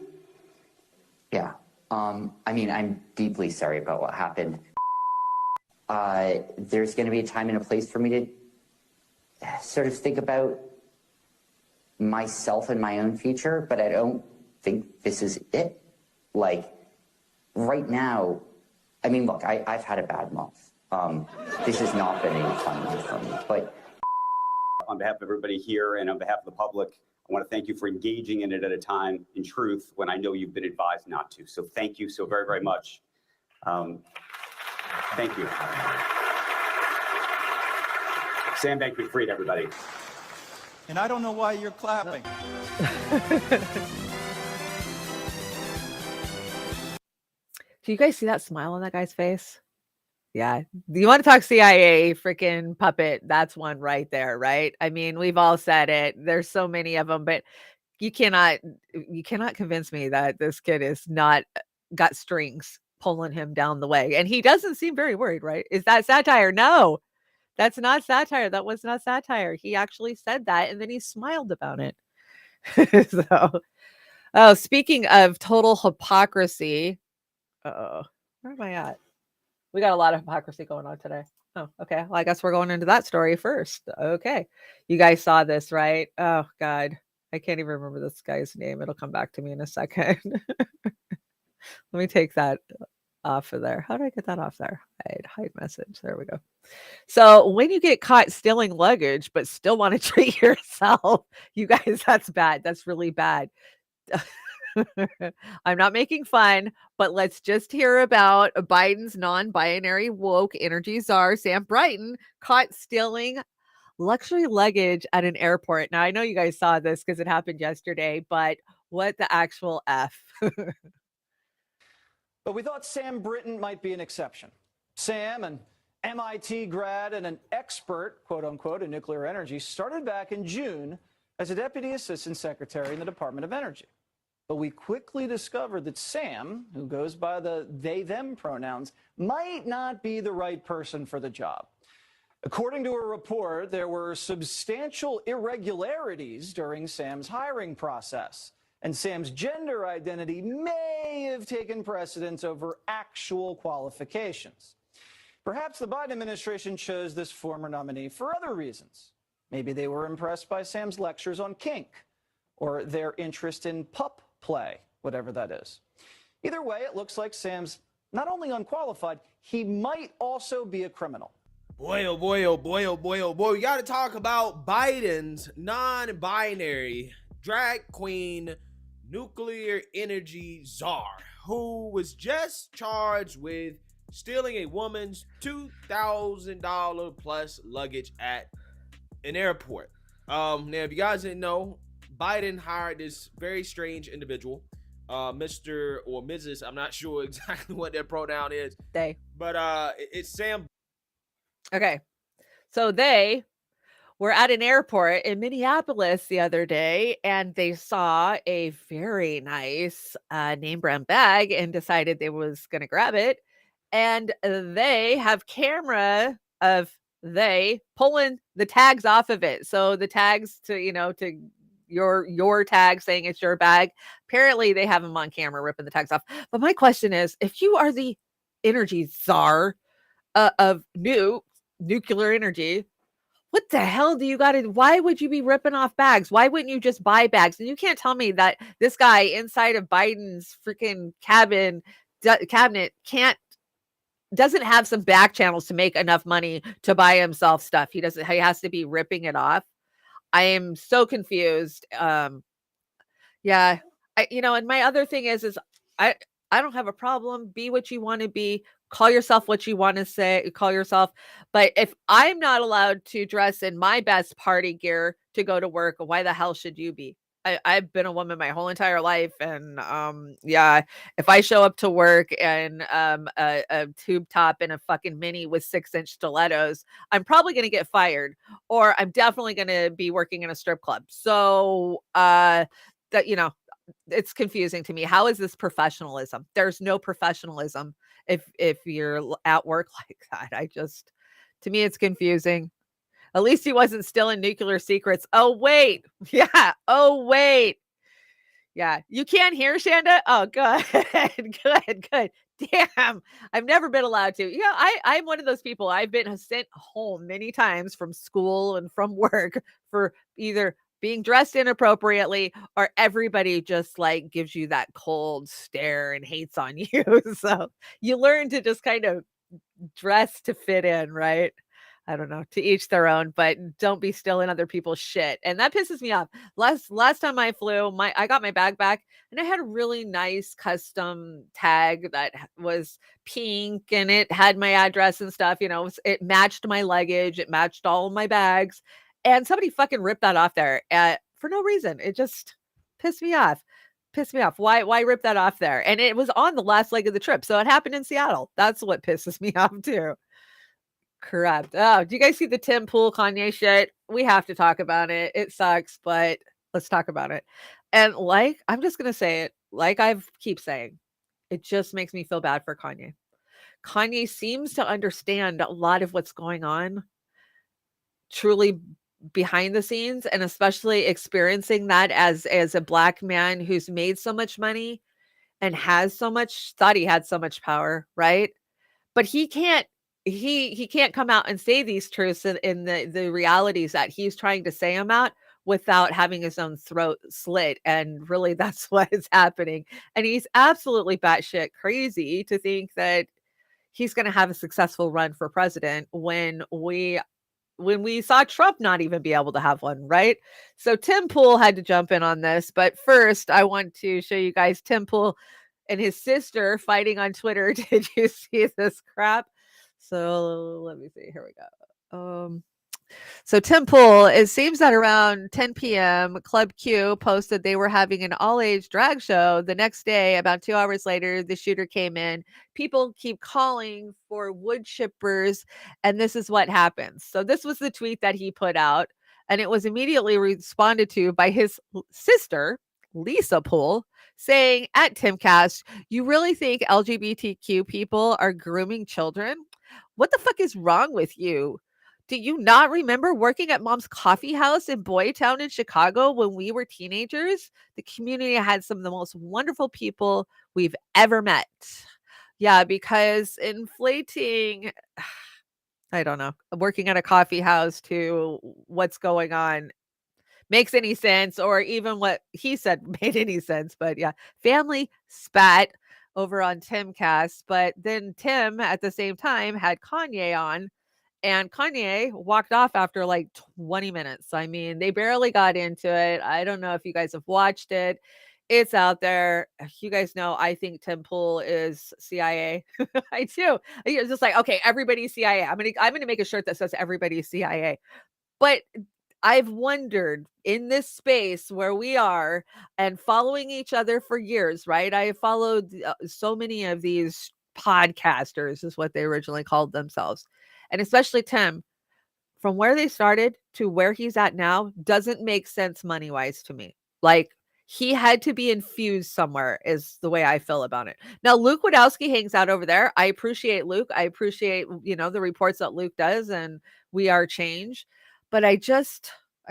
Yeah. I mean, I'm deeply sorry about what happened. There's going to be a time and a place for me to sort of think about myself and my own future, but I don't think this is it. Like, right now, I mean, look, I've had a bad month. This has not been a fun month for me, but on behalf of everybody here and on behalf of the public, I want to thank you for engaging in it at a time, in truth, when I know you've been advised not to. So thank you so very, very much. Thank you. Sam Bankman-Fried, everybody. And I don't know why you're clapping. Do you guys see that smile on that guy's face? Yeah. Do you want to talk CIA freaking puppet? That's one right there, right? I mean, we've all said it. There's so many of them, but you cannot convince me that this kid is not got strings pulling him down the way. And he doesn't seem very worried, right? Is that satire? No, that's not satire. That was not satire. He actually said that, and then he smiled about it. Speaking of total hypocrisy, where am I at? We got a lot of hypocrisy going on today. Oh, okay. Well, I guess we're going into that story first. Okay. You guys saw this, right? Oh, God. I can't even remember this guy's name. It'll come back to me in a second. Let me take that off of there. How do I get that off there? Hide message. There we go. So when you get caught stealing luggage, but still want to treat yourself, you guys, that's bad. That's really bad. I'm not making fun, but let's just hear about Biden's non-binary woke energy czar, Sam Brighton, caught stealing luxury luggage at an airport. Now, I know you guys saw this because it happened yesterday, but what the actual F? But we thought Sam Brighton might be an exception. Sam, an MIT grad and an expert, quote unquote, in nuclear energy, started back in June as a deputy assistant secretary in the Department of Energy. But we quickly discovered that Sam, who goes by the they-them pronouns, might not be the right person for the job. According to a report, there were substantial irregularities during Sam's hiring process, and Sam's gender identity may have taken precedence over actual qualifications. Perhaps the Biden administration chose this former nominee for other reasons. Maybe they were impressed by Sam's lectures on kink, or their interest in pup play, whatever that is. Either way, it looks like Sam's not only unqualified, he might also be a criminal. Boy, oh boy, oh boy, oh boy, oh boy. We got to talk about Biden's non-binary drag queen nuclear energy czar, who was just charged with stealing a woman's $2,000 plus luggage at an airport. Now, if you guys didn't know, Biden hired this very strange individual, Mr. or Mrs. I'm not sure exactly what their pronoun is. They. But it's Sam. Okay. So they were at an airport in Minneapolis the other day, and they saw a very nice name brand bag and decided they was going to grab it. And they have camera of they pulling the tags off of it. So the tags to your tag saying it's your bag. Apparently they have them on camera ripping the tags off. But my question is, if you are the energy czar of nuclear energy, what the hell do you got to, why would you be ripping off bags? Why wouldn't you just buy bags? And you can't tell me that this guy inside of Biden's freaking cabinet doesn't have some back channels to make enough money to buy himself stuff. He has to be ripping it off. I am so confused. And my other thing is I don't have a problem. Be what you want to be. Call yourself what you want to say. Call yourself. But if I'm not allowed to dress in my best party gear to go to work, why the hell should you be? I've been a woman my whole entire life. And if I show up to work in a tube top and a fucking mini with 6-inch stilettos, I'm probably going to get fired, or I'm definitely going to be working in a strip club. So it's confusing to me. How is this professionalism? There's no professionalism if you're at work like that. To me, it's confusing. At least he wasn't stealing nuclear secrets. Oh, wait. Yeah. Oh, wait. Yeah. You can't hear, Chanda? Oh, good. Good. Damn. I've never been allowed to. I'm one of those people. I've been sent home many times from school and from work for either being dressed inappropriately or everybody just like gives you that cold stare and hates on you. So you learn to just kind of dress to fit in, right? I don't know, to each their own, but don't be stealing other people's shit. And that pisses me off. Last time I flew, I got my bag back and I had a really nice custom tag that was pink and it had my address and stuff. It matched my luggage. It matched all of my bags. And somebody fucking ripped that off there for no reason. It just pissed me off. Why rip that off there? And it was on the last leg of the trip. So it happened in Seattle. That's what pisses me off too. Correct. Oh, do you guys see the Tim Pool Kanye shit? We have to talk about it. It sucks, but let's talk about it. And I'm just going to say it, like I keep saying, it just makes me feel bad for Kanye. Kanye seems to understand a lot of what's going on truly behind the scenes, and especially experiencing that as a Black man who's made so much money and thought he had so much power, right? But he can't come out and say these truths in the realities that he's trying to say them out without having his own throat slit. And really that's what is happening. And he's absolutely batshit crazy to think that he's going to have a successful run for president when we saw Trump not even be able to have one, right? So Tim Pool had to jump in on this. But first, I want to show you guys Tim Pool and his sister fighting on Twitter. Did you see this crap? So let me see. Here we go. So Tim Pool, it seems that around 10 p.m., Club Q posted they were having an all-age drag show. The next day, about 2 hours later, the shooter came in. People keep calling for wood chippers, and this is what happens. So this was the tweet that he put out, and it was immediately responded to by his sister, Lisa Pool, saying at Timcast, you really think LGBTQ people are grooming children? What the fuck is wrong with you? Do you not remember working at Mom's Coffee House in Boytown in Chicago when we were teenagers? The community had some of the most wonderful people we've ever met. Yeah, because inflating, I don't know, working at a coffee house to what's going on makes any sense, or even what he said made any sense. But yeah, family spat over on Timcast. But then Tim at the same time had Kanye on, and Kanye walked off after like 20 minutes. I mean, they barely got into it. I don't know if you guys have watched it. It's out there. You guys know I think Tim Pool is CIA. I do. It's just like, okay, everybody's CIA. I'm gonna make a shirt that says everybody's CIA. But I've wondered in this space where we are and following each other for years, right? I followed so many of these podcasters, is what they originally called themselves. And especially Tim, from where they started to where he's at now, doesn't make sense money wise to me. Like, he had to be infused somewhere, is the way I feel about it. Now, Luke Wadowski hangs out over there. I appreciate Luke. I appreciate, the reports that Luke does, and we are change. But I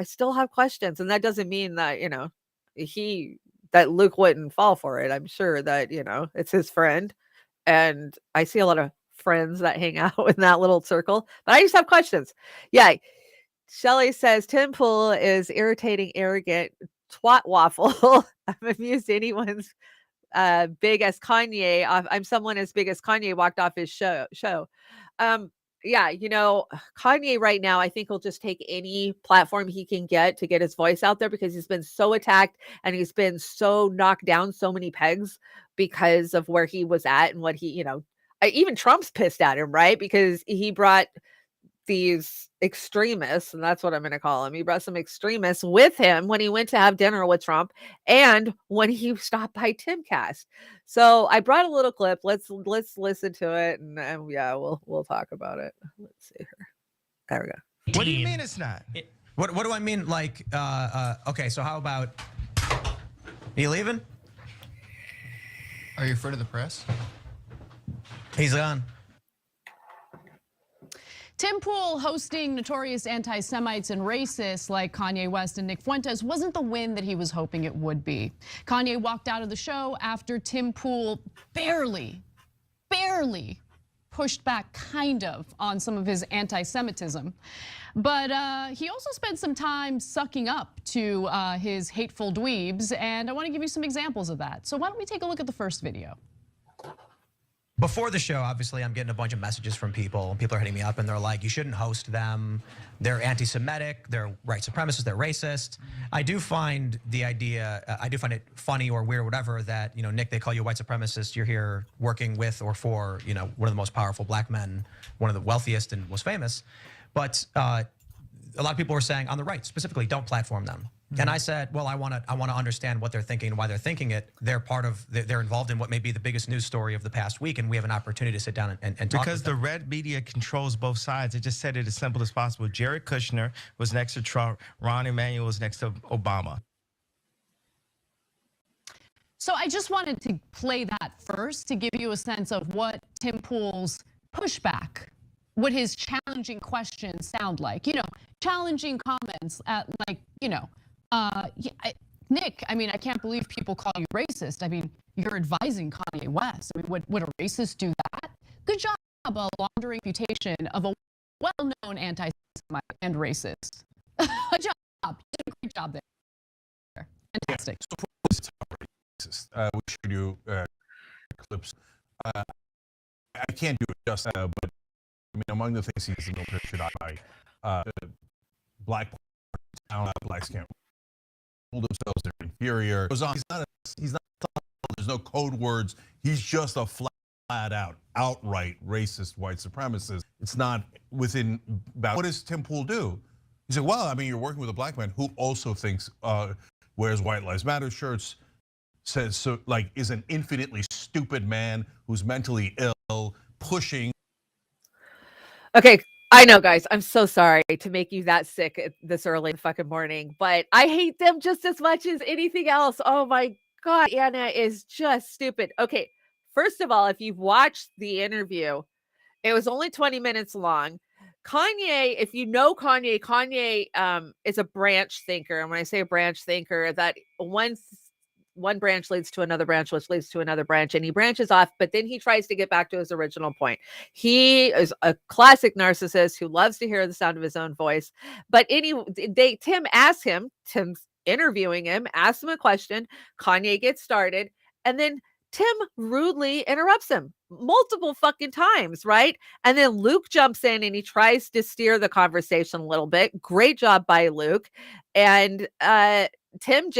still have questions. And that doesn't mean that, that Luke wouldn't fall for it. I'm sure that, it's his friend. And I see a lot of friends that hang out in that little circle, but I just have questions. Yeah. Shelly says Tim Pool is irritating, arrogant twat waffle. I'm amused anyone's big as Kanye. I'm someone as big as Kanye walked off his show. Yeah, Kanye right now, I think he'll just take any platform he can get to get his voice out there, because he's been so attacked and he's been so knocked down so many pegs because of where he was at and what he, even Trump's pissed at him, right? Because he brought these extremists, and that's what I'm going to call him. He brought some extremists with him when he went to have dinner with Trump and when he stopped by Timcast. So I brought a little clip. Let's listen to it, and yeah, we'll talk about it. Let's see here. There we go. What do you mean it's not? What do I mean? Like, okay, so how about, are you leaving? Are you afraid of the press? He's gone. Tim Pool hosting notorious anti-Semites and racists like Kanye West and Nick Fuentes wasn't the win that he was hoping it would be. Kanye walked out of the show after Tim Pool barely pushed back kind of on some of his anti-Semitism. But he also spent some time sucking up to his hateful dweebs, and I want to give you some examples of that. So why don't we take a look at the first video? Before the show, obviously, I'm getting a bunch of messages from people. People are hitting me up and they're like, you shouldn't host them. They're anti-Semitic, they're white supremacists, they're racist. I do find the idea, I do find it funny or weird or whatever that, Nick, they call you a white supremacist. You're here working with or for, one of the most powerful black men, one of the wealthiest and most famous. But a lot of people were saying on the right, specifically, don't platform them. And I said, well, I want to understand what they're thinking and why they're thinking it. They're they're involved in what may be the biggest news story of the past week, and we have an opportunity to sit down and talk. Because the red media controls both sides. It just said it as simple as possible. Jared Kushner was next to Trump. Ron Emanuel was next to Obama. So I just wanted to play that first to give you a sense of what Tim Pool's pushback, what his challenging questions sound like. Challenging comments at Nick, I mean, I can't believe people call you racist. I mean, you're advising Kanye West. I mean, would a racist do that? Good job, a laundering reputation of a well-known anti-Semite and racist. Good job. You did a great job there. Fantastic. We showed you clips. I can't do it justice, but I mean, among the things he's no picture by black blacks can't hold themselves, they're inferior. He's not there's no code words. He's just a flat out, outright racist white supremacist. It's not within about. What does Tim Pool do? He said, well, I mean, you're working with a black man who also thinks, wears White Lives Matter shirts, says so, like, is an infinitely stupid man who's mentally ill, pushing. Okay, I know, guys. I'm so sorry to make you that sick this early in the fucking morning, but I hate them just as much as anything else. Oh my God, Anna is just stupid. Okay, first of all, if you've watched the interview, it was only 20 minutes long. Kanye, if you know Kanye, Kanye is a branch thinker. And when I say a branch thinker, that one branch leads to another branch, which leads to another branch, and he branches off, but then he tries to get back to his original point. He is a classic narcissist who loves to hear the sound of his own voice. But Tim asked him, Tim's interviewing him, asked him a question. Kanye gets started, and then Tim rudely interrupts him multiple fucking times, right? And then Luke jumps in and he tries to steer the conversation a little bit. Great job by Luke. And Tim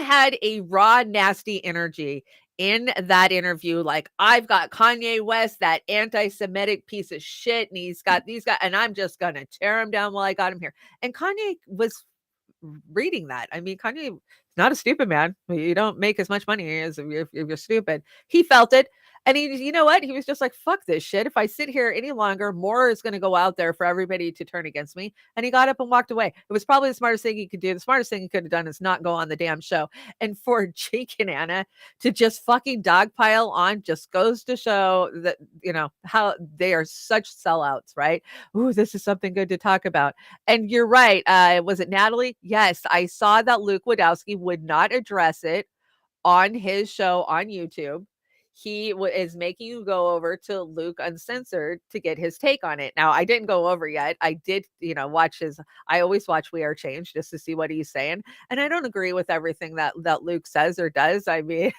had a raw, nasty energy in that interview. Like, I've got Kanye West, that anti-Semitic piece of shit, and he's got these guys, and I'm just gonna tear him down while I got him here. And Kanye was reading that. I mean, Kanye is not a stupid man. You don't make as much money as if you're stupid. He felt it. And you know what? He was just like, fuck this shit. If I sit here any longer, more is going to go out there for everybody to turn against me. And he got up and walked away. It was probably the smartest thing he could do. The smartest thing he could have done is not go on the damn show. And for Jake and Anna to just fucking dogpile on just goes to show that, how they are such sellouts, right? Ooh, this is something good to talk about. And you're right. Was it Natalie? Yes, I saw that Luke Wadowski would not address it on his show on YouTube. He is making you go over to Luke Uncensored to get his take on it. Now, I didn't go over yet. I did, watch I always watch We Are Change just to see what he's saying. And I don't agree with everything that Luke says or does. I mean,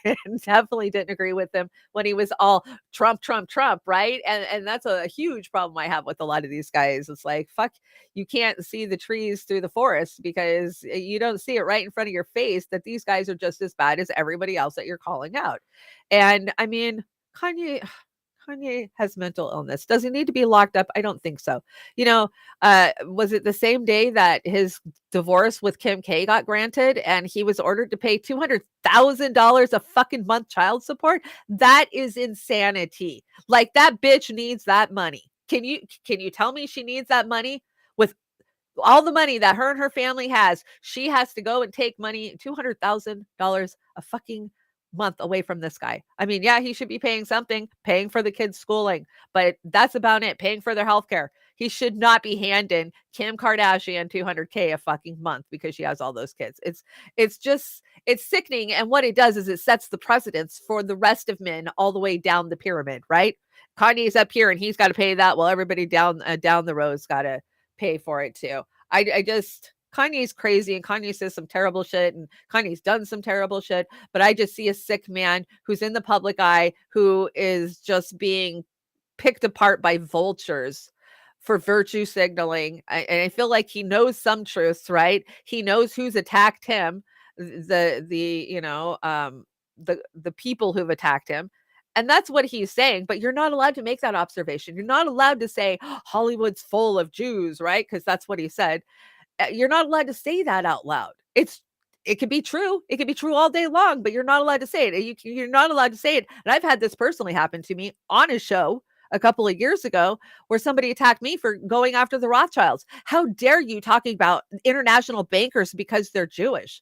definitely didn't agree with him when he was all Trump, Trump, Trump, right? And that's a huge problem I have with a lot of these guys. It's like, fuck, you can't see the trees through the forest because you don't see it right in front of your face that these guys are just as bad as everybody else that you're calling out. And I mean, Kanye has mental illness. Does he need to be locked up? I don't think so. Was it the same day that his divorce with Kim K got granted and he was ordered to pay $200,000 a fucking month child support? That is insanity. Like, that bitch needs that money. Can you tell me she needs that money? With all the money that her and her family has, she has to go and take money, $200,000 a fucking month away from this guy. I mean, yeah, he should be paying something, paying for the kids' schooling, but that's about it, paying for their health care. He should not be handing Kim Kardashian $200K a fucking month because she has all those kids. It's sickening. And what it does is it sets the precedence for the rest of men all the way down the pyramid, right? Kanye's up here and he's got to pay that while everybody down the road's got to pay for it too. Kanye's crazy and Kanye says some terrible shit and Kanye's done some terrible shit, but I just see a sick man who's in the public eye who is just being picked apart by vultures for virtue signaling. And I feel like he knows some truths, right? He knows who's attacked him, the people who've attacked him. And that's what he's saying, but you're not allowed to make that observation. You're not allowed to say Hollywood's full of Jews, right? Because that's what he said. You're not allowed to say that out loud. It could be true. It could be true all day long, but you're not allowed to say it. You're not allowed to say it. And I've had this personally happen to me on a show a couple of years ago where somebody attacked me for going after the Rothschilds. How dare you talking about international bankers because they're Jewish?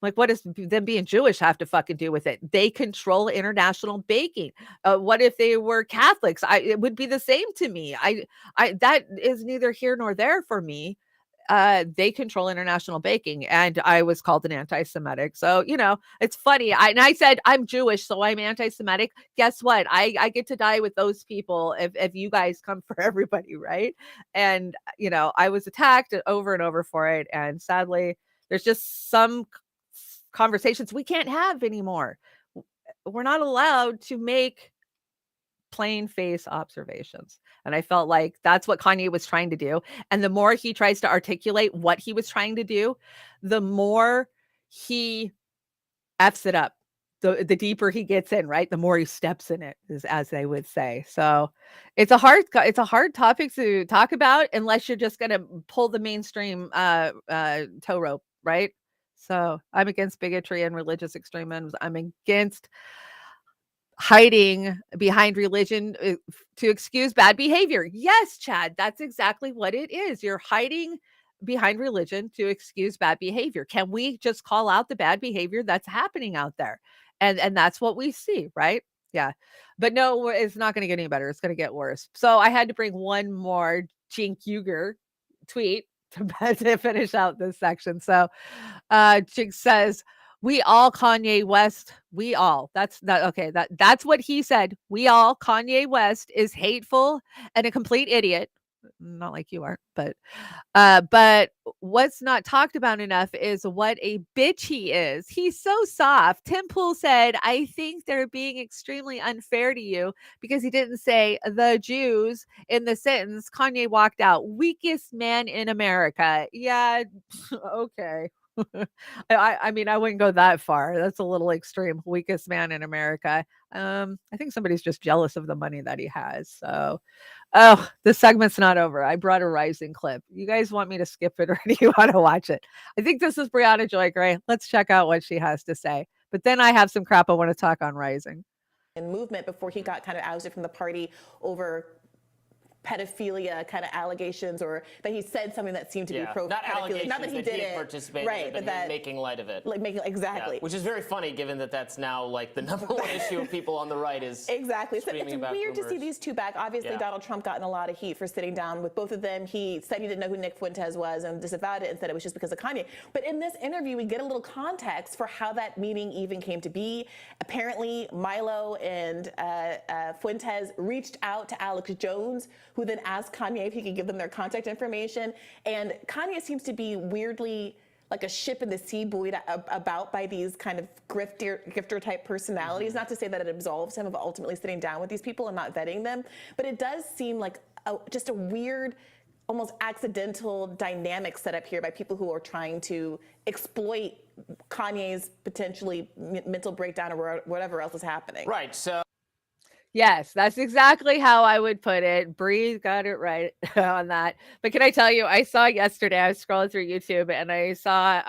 Like, what does them being Jewish have to fucking do with it? They control international banking. What if they were Catholics? It would be the same to me. That is neither here nor there for me. They control international banking, and I was called an anti-Semitic. So, it's funny. I said, I'm Jewish, so I'm anti-Semitic. Guess what? I get to die with those people if you guys come for everybody, right? And, I was attacked over and over for it. And sadly, there's just some conversations we can't have anymore. We're not allowed to make plain face observations. And I felt like that's what Kanye was trying to do. And the more he tries to articulate what he was trying to do, the more he F's it up. The deeper he gets in, right? The more he steps in it, as they would say. So it's a hard topic to talk about unless you're just going to pull the mainstream tow rope, right? So I'm against bigotry and religious extremism. I'm against hiding behind religion to excuse bad behavior. Yes, Chad, that's exactly what it is. You're hiding behind religion to excuse bad behavior? Can we just call out the bad behavior that's happening out there? And that's what we see, right? Yeah. But no, it's not going to get any better. It's going to get worse. So I had to bring one more Jink Uger tweet to finish out this section. So Jink says, we all Kanye West, we all. That's not okay. That's what he said. We all Kanye West is hateful and a complete idiot. Not like you are, but what's not talked about enough is what a bitch he is. He's so soft. Tim Pool said, I think they're being extremely unfair to you because he didn't say the Jews in the sentence. Kanye walked out. Weakest man in America. Yeah, okay. I mean, I wouldn't go that far. That's a little extreme. Weakest man in America. I think somebody's just jealous of the money that he has. So, oh, the segment's not over. I brought a Rising clip. You guys want me to skip it or do you want to watch it? I think this is Brianna Joy Gray. Let's check out what she has to say. But then I have some crap I want to talk on Rising. And movement before he got kind of ousted from the party over pedophilia kind of allegations, or that he said something that seemed to be pro not pedophilia. allegations, Not that he did it, participated, right? but that making light of it, like making exactly, which is very funny given that that's now like the number one issue of people on the right is exactly. So it's weird to see rumors. these two back. Obviously, Donald Trump got in a lot of heat for sitting down with both of them. He said he didn't know who Nick Fuentes was and disavowed it and said it was just because of Kanye. But in this interview, we get a little context for how that meeting even came to be. Apparently, Milo and Fuentes reached out to Alex Jones, who then asked Kanye if he could give them their contact information. And Kanye seems to be weirdly like a ship in the sea buoyed about by these kind of grifter type personalities. Not to say that it absolves him of ultimately sitting down with these people and not vetting them, but it does seem like just a weird, almost accidental dynamic set up here by people who are trying to exploit Kanye's potentially mental breakdown or whatever else is happening. Right. So. Yes, that's exactly how I would put it. Bree got it right on that. But can I tell you, I saw yesterday, I was scrolling through YouTube and I saw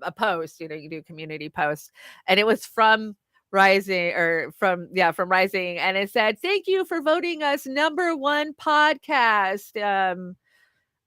a post, you do community posts, and it was from Rising from Rising. And it said, thank you for voting us #1 podcast.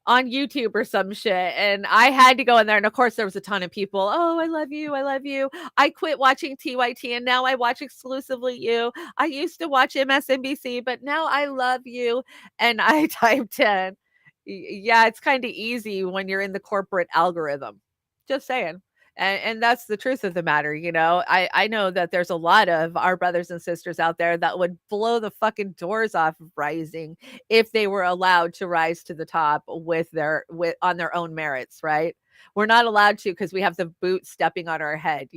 On YouTube or some shit. And I had to go in there. And of course, there was a ton of people. Oh, I love you. I love you. I quit watching TYT and now I watch exclusively you. I used to watch MSNBC, but now I love you. And I typed in, yeah, it's kind of easy when you're in the corporate algorithm. Just saying. And that's the truth of the matter. I know that there's a lot of our brothers and sisters out there that would blow the fucking doors off of Rising if they were allowed to rise to the top on their own merits, right? We're not allowed to because we have the boot stepping on our head.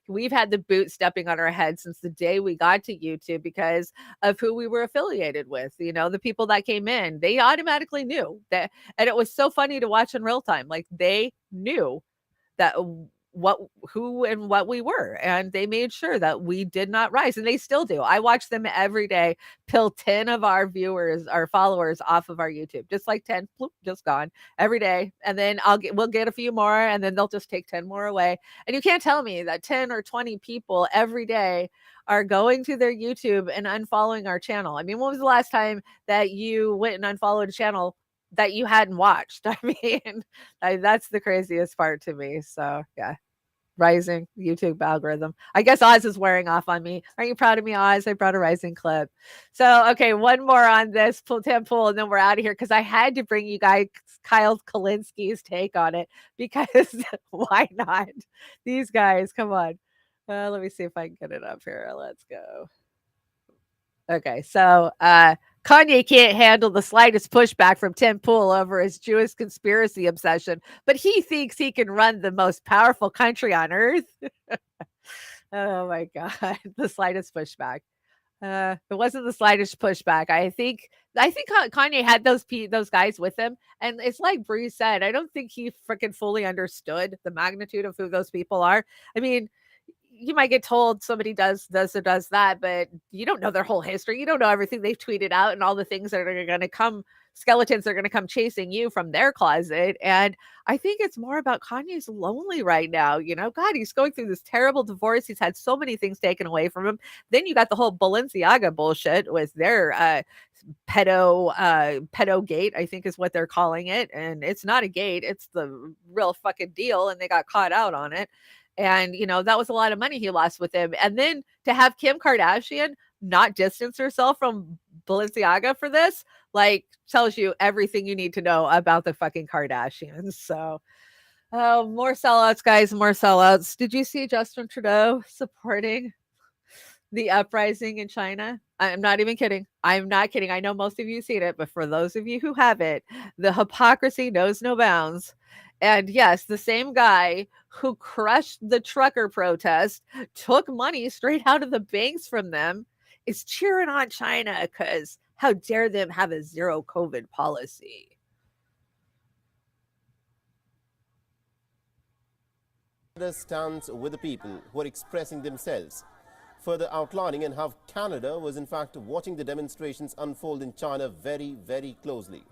We've had the boot stepping on our head since the day we got to YouTube because of who we were affiliated with. The people that came in, they automatically knew that. And it was so funny to watch in real time. Like they knew that who and what we were, and they made sure that we did not rise, and they still do. I watch them every day pill 10 of our followers off of our YouTube, just like 10 just gone every day, and then we'll get a few more, and then they'll just take 10 more away. And you can't tell me that 10 or 20 people every day are going to their YouTube and unfollowing our channel. I mean, when was the last time that you went and unfollowed a channel that you hadn't watched? I mean, that's the craziest part to me. So yeah. Rising YouTube algorithm. I guess Oz is wearing off on me. Aren't you proud of me, Oz? I brought a Rising clip. So, okay, one more on this Tim Pool, and then we're out of here because I had to bring you guys Kyle Kalinski's take on it because why not? These guys, come on. Let me see if I can get it up here. Let's go. Okay, so Kanye can't handle the slightest pushback from Tim Pool over his Jewish conspiracy obsession, but he thinks he can run the most powerful country on earth. Oh my God, the slightest pushback. It wasn't the slightest pushback. I think Kanye had those guys with him, and it's like Bree said. I don't think he freaking fully understood the magnitude of who those people are. I mean, you might get told somebody does this or does that, but you don't know their whole history. You don't know everything they've tweeted out and all the things that are going to come skeletons are going to come chasing you from their closet. And I think it's more about Kanye's lonely right now. You know, God, he's going through this terrible divorce. He's had so many things taken away from him. Then you got the whole Balenciaga bullshit with their pedo gate, I think is what they're calling it. And it's not a gate, it's the real fucking deal. And they got caught out on it. And, you know, that was a lot of money he lost with him. And then to have Kim Kardashian not distance herself from Balenciaga for this, like, tells you everything you need to know about the fucking Kardashians. So, oh, more sellouts, guys, more sellouts. Did you see Justin Trudeau supporting the uprising in China? I'm not even kidding. I'm not kidding. I know most of you seen it, but for those of you who haven't, the hypocrisy knows no bounds. And yes, the same guy who crushed the trucker protest, took money straight out of the banks from them, is cheering on China because how dare them have a zero COVID policy. Canada stands with the people who are expressing themselves, further outlining and how Canada was in fact watching the demonstrations unfold in China very, very closely.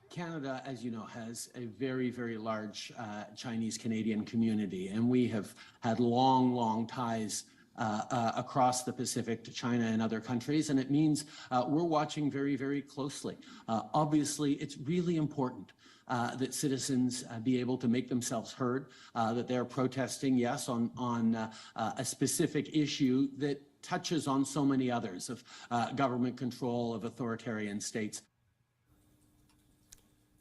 Canada, as you know, has a very, very large Chinese-Canadian community, and we have had long, long ties across the Pacific to China and other countries, and it means we're watching very, very closely. Obviously, it's really important that citizens be able to make themselves heard, that they're protesting, yes, on a specific issue that touches on so many others of government control, of authoritarian states.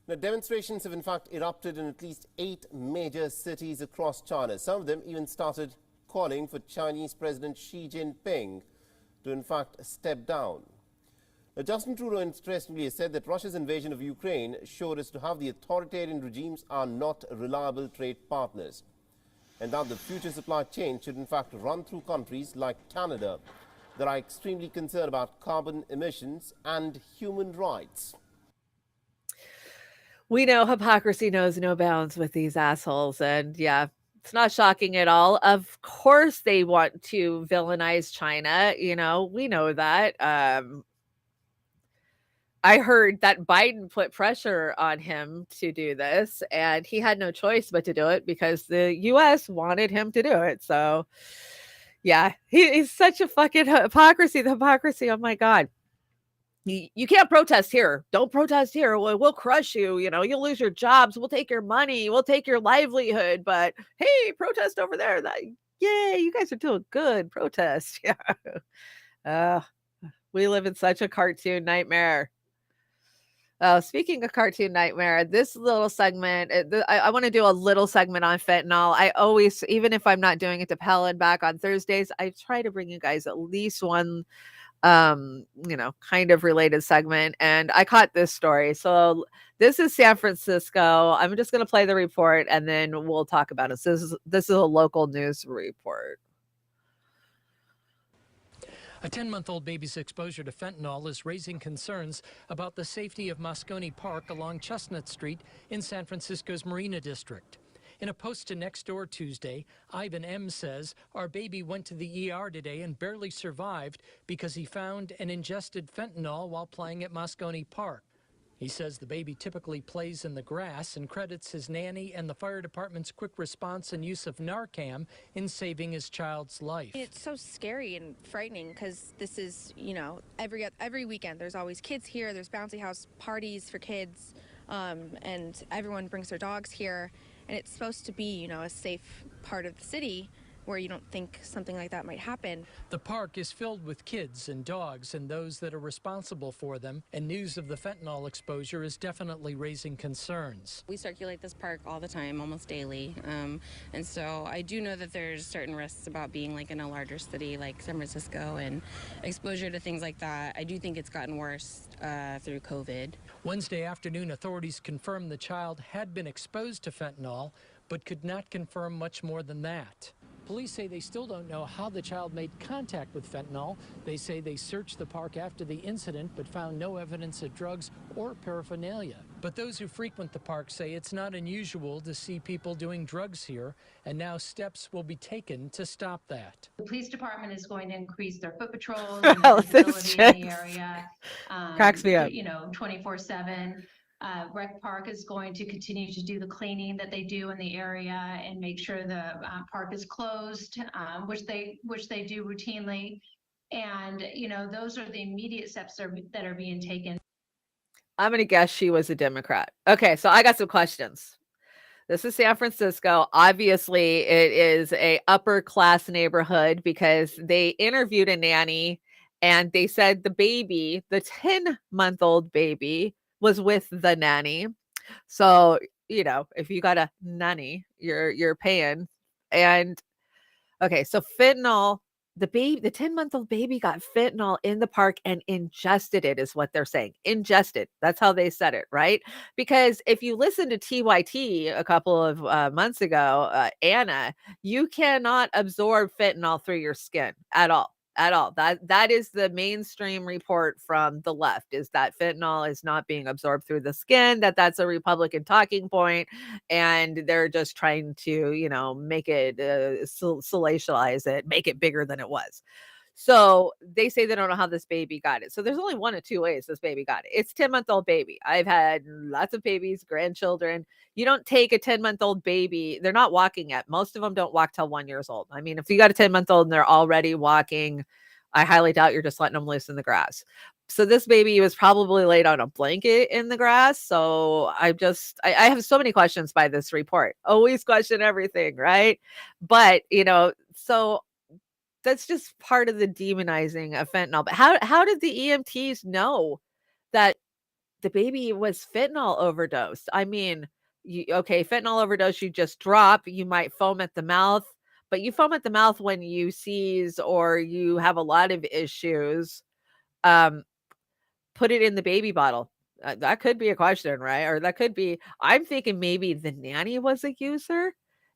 Now, demonstrations have in fact erupted in at least 8 major cities across China. Some of them even started calling for Chinese President Xi Jinping to in fact step down. Now, Justin Trudeau interestingly has said that Russia's invasion of Ukraine showed us to how the authoritarian regimes are not reliable trade partners, and that the future supply chain should in fact run through countries like Canada that are extremely concerned about carbon emissions and human rights. We know hypocrisy knows no bounds with these assholes. And yeah, it's not shocking at all. Of course, they want to villainize China. You know, we know that. I heard that Biden put pressure on him to do this, and he had no choice but to do it because the US wanted him to do it. So, yeah, he's such a fucking hypocrisy. The hypocrisy, oh my God. You can't protest here. Don't protest here. We'll crush you. You know, you'll lose your jobs. We'll take your money. We'll take your livelihood. But hey, protest over there. Yay, you guys are doing good. Protest. Yeah. We live in such a cartoon nightmare. Speaking of cartoon nightmare, this little segment, I want to do a little segment on fentanyl. I always, even if I'm not doing it to Pell and back on Thursdays, I try to bring you guys at least one you know, kind of related segment. And I caught this story. So this is San Francisco. I'm just going to play the report and then we'll talk about it. So this is a local news report. A 10-month-old baby's exposure to fentanyl is raising concerns about the safety of Moscone Park along Chestnut Street in San Francisco's Marina District. In a post to Nextdoor Tuesday, Ivan M. says, "Our baby went to the ER today and barely survived because he found and ingested fentanyl while playing at Moscone Park." He says the baby typically plays in the grass and credits his nanny and the fire department's quick response and use of Narcan in saving his child's life. It's so scary and frightening because this is, you know, every weekend there's always kids here. There's bouncy house parties for kids, and everyone brings their dogs here. And it's supposed to be, you know, a safe part of the city where you don't think something like that might happen. The park is filled with kids and dogs and those that are responsible for them, and news of the fentanyl exposure is definitely raising concerns. We circulate this park all the time, almost daily, and so I do know that there's certain risks about being like in a larger city like San Francisco and exposure to things like that. I do think it's gotten worse through COVID. Wednesday afternoon, authorities confirmed the child had been exposed to fentanyl, but could not confirm much more than that. Police say they still don't know how the child made contact with fentanyl. They say they searched the park after the incident but found no evidence of drugs or paraphernalia. But those who frequent the park say it's not unusual to see people doing drugs here, and now steps will be taken to stop that. The police department is going to increase their foot patrols and the visibility in the area. Cracks me up. 24/7. Rec Park is going to continue to do the cleaning that they do in the area and make sure the park is closed, which they do routinely. And those are the immediate steps that are being taken. I'm going to guess she was a Democrat. Okay, so I got some questions. This is San Francisco. Obviously, it is a upper class neighborhood because they interviewed a nanny and they said the baby, the 10-month-old baby, was with the nanny. So, if you got a nanny, you're paying. And okay, so fentanyl, the 10-month-old baby got fentanyl in the park and ingested it, is what they're saying. Ingested. That's how they said it, right? Because if you listen to TYT a couple of months ago, Anna, you cannot absorb fentanyl through your skin at all. At all. That is the mainstream report from the left, is that fentanyl is not being absorbed through the skin, that's a Republican talking point, and they're just trying to, make it salatialize it, make it bigger than it was. So they say they don't know how this baby got it. So there's only one of two ways this baby got it. It's 10-month-old baby. I've had lots of babies, grandchildren. You don't take a 10-month-old baby. They're not walking yet. Most of them don't walk till 1 year old. I mean, if you got a 10-month-old and they're already walking, I highly doubt you're just letting them loose in the grass. So this baby was probably laid on a blanket in the grass. So I have so many questions by this report. Always question everything, right? But, so that's just part of the demonizing of fentanyl. But how did the EMTs know that the baby was fentanyl overdosed? I mean, fentanyl overdose, you just drop, you might foam at the mouth, but you foam at the mouth when you seize or you have a lot of issues. Put it in the baby bottle. That could be a question, right? Or that could be, I'm thinking maybe the nanny was a user.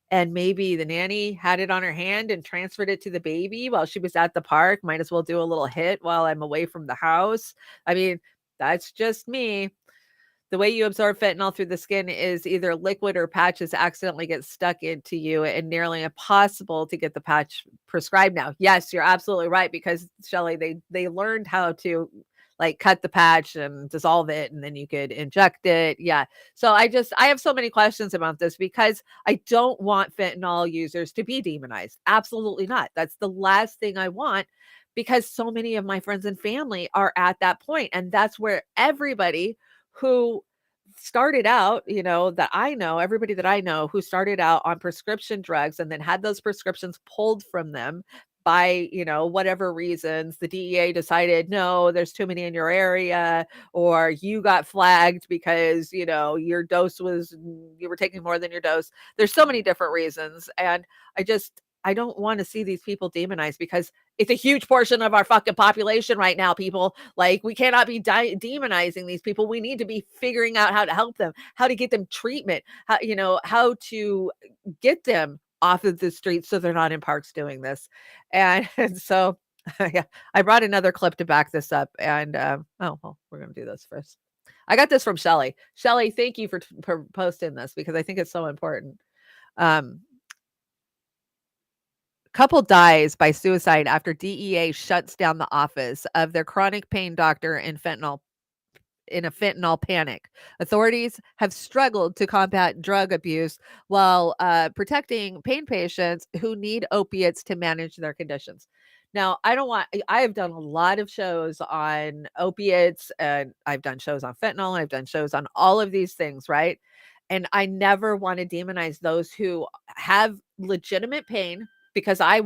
And maybe the nanny had it on her hand and transferred it to the baby while she was at the park. Might as well do a little hit while I'm away from the house. I mean, that's just me. The way you absorb fentanyl through the skin is either liquid or patches accidentally get stuck into you, and nearly impossible to get the patch prescribed now. Yes, you're absolutely right, because Shelley, they learned how to cut the patch and dissolve it, and then you could inject it. Yeah. So I have so many questions about this because I don't want fentanyl users to be demonized. Absolutely not. That's the last thing I want, because so many of my friends and family are at that point. And that's where everybody who started out, that I know, everybody that I know who started out on prescription drugs and then had those prescriptions pulled from them by, whatever reasons, the DEA decided, no, there's too many in your area, or you got flagged because, your dose you were taking more than your dose. There's so many different reasons. And I don't want to see these people demonized, because it's a huge portion of our fucking population right now, people. We cannot be demonizing these people. We need to be figuring out how to help them, how to get them treatment, how to get them off of the streets so they're not in parks doing this. And so, yeah, I brought another clip to back this up. And, we're going to do this first. I got this from Shelley. Shelley, thank you for posting this, because I think it's so important. Couple dies by suicide after DEA shuts down the office of their chronic pain doctor in a fentanyl panic. Authorities have struggled to combat drug abuse while protecting pain patients who need opiates to manage their conditions. Now, I have done a lot of shows on opiates, and I've done shows on fentanyl, I've done shows on all of these things, right? And I never want to demonize those who have legitimate pain, because I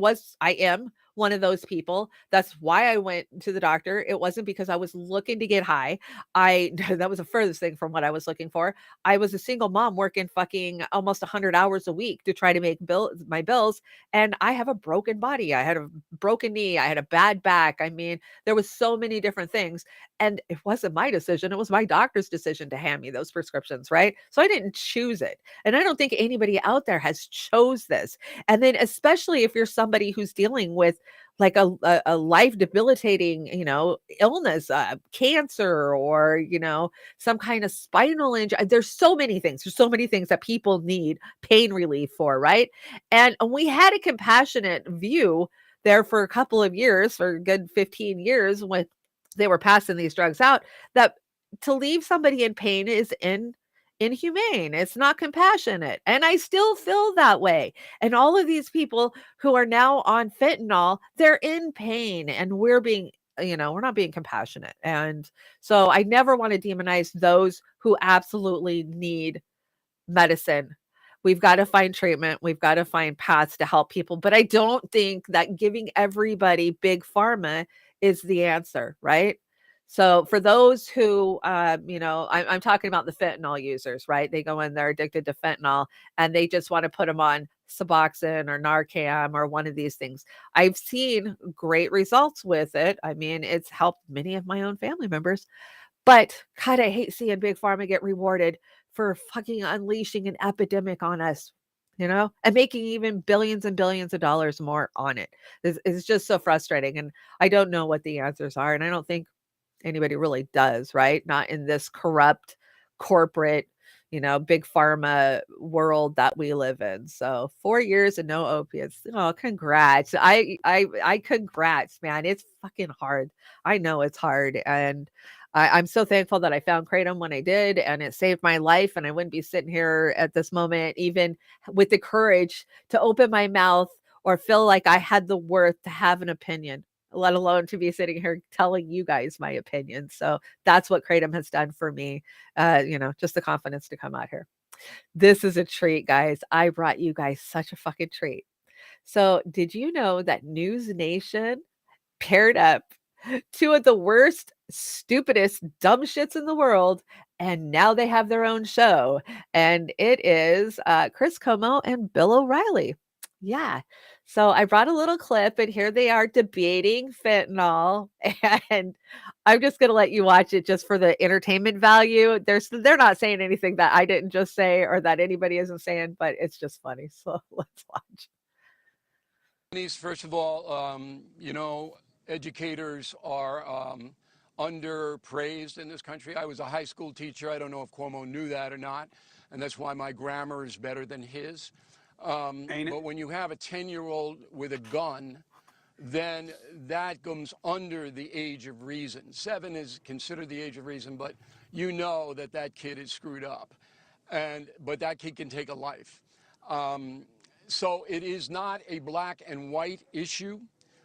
am one of those people. That's why I went to the doctor. It wasn't because I was looking to get high. That was the furthest thing from what I was looking for. I was a single mom working fucking almost 100 hours a week to try to make my bills. And I have a broken body. I had a broken knee. I had a bad back. I mean, there was so many different things. And it wasn't my decision. It was my doctor's decision to hand me those prescriptions, right? So I didn't choose it. And I don't think anybody out there has chose this. And then especially if you're somebody who's dealing with like a life debilitating, illness, cancer, or, some kind of spinal injury. There's so many things. There's so many things that people need pain relief for, right? And we had a compassionate view there for a couple of years, for a good 15 years, when they were passing these drugs out, that to leave somebody in pain is inhumane. It's not compassionate. And I still feel that way. And all of these people who are now on fentanyl, they're in pain, and we're not being compassionate. And so I never want to demonize those who absolutely need medicine. We've got to find treatment. We've got to find paths to help people. But I don't think that giving everybody big pharma is the answer, right? So for those who, I'm talking about the fentanyl users, right? They go in, they're addicted to fentanyl, and they just want to put them on Suboxone or Narcan or one of these things. I've seen great results with it. I mean, it's helped many of my own family members. But God, I hate seeing big pharma get rewarded for fucking unleashing an epidemic on us, and making even billions and billions of dollars more on it. It's just so frustrating. And I don't know what the answers are. And I don't think anybody really does, right? Not in this corrupt corporate, big pharma world that we live in. So 4 years and no opiates. Oh, congrats. I congrats, man. It's fucking hard. I know it's hard. And I'm so thankful that I found Kratom when I did, and it saved my life. And I wouldn't be sitting here at this moment, even with the courage to open my mouth or feel like I had the worth to have an opinion, let alone to be sitting here telling you guys my opinion. So that's what Kratom has done for me. Just the confidence to come out here. This is a treat, guys. I brought you guys such a fucking treat. So did you know that News Nation paired up two of the worst, stupidest, dumb shits in the world, and now they have their own show, and it is Chris Como and Bill O'Reilly. Yeah. So I brought a little clip, and here they are debating fentanyl, and I'm just gonna let you watch it just for the entertainment value. They're not saying anything that I didn't just say or that anybody isn't saying, but it's just funny. So let's watch. First of all, educators are underpraised in this country. I was a high school teacher. I don't know if Cuomo knew that or not, and that's why my grammar is better than his. But when you have a 10-year-old with a gun, then that comes under the age of reason. 7 is considered the age of reason, but you know that kid is screwed up, but that kid can take a life. So it is not a black and white issue.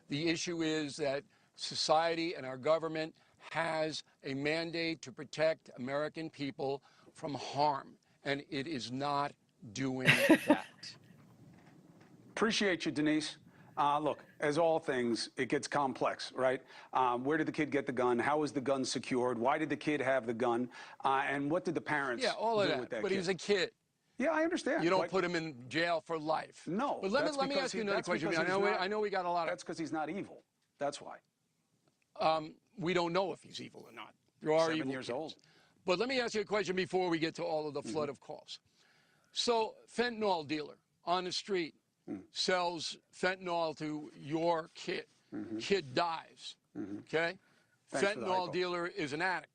The issue is that society and our government has a mandate to protect American people from harm, and it is not doing that. Appreciate you, Denise. Look, as all things, it gets complex, right? Where did the kid get the gun? How was the gun secured? Why did the kid have the gun? And what did the parents do with that kid? But he was a kid. Yeah, I understand. You don't put him in jail for life. No. But let me ask you another question. I know we got a lot of... That's because he's not evil. That's why. We don't know if he's evil or not. There are 7 evil years kids. old. But let me ask you a question before we get to all of the flood of calls. So, fentanyl dealer on the street sells fentanyl to your kid. Kid dies. Okay? Fentanyl dealer is an addict.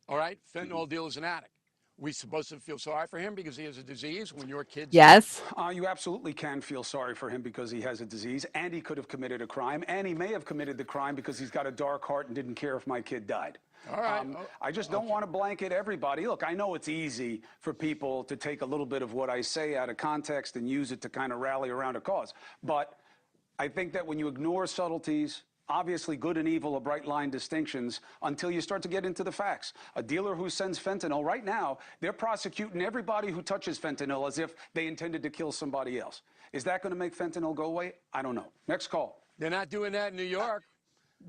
All right? Fentanyl dealer is an addict. We supposed to feel sorry for him because he has a disease when your kid's... Yes. You absolutely can feel sorry for him because he has a disease, and he could have committed a crime, and he may have committed the crime because he's got a dark heart and didn't care if my kid died. All right. I just don't want to blanket everybody. Look, I know it's easy for people to take a little bit of what I say out of context and use it to kind of rally around a cause. But I think that when you ignore subtleties, obviously good and evil are bright line distinctions until you start to get into the facts. A dealer who sends fentanyl, right now, they're prosecuting everybody who touches fentanyl as if they intended to kill somebody else. Is that going to make fentanyl go away? I don't know. Next call. They're not doing that in New York.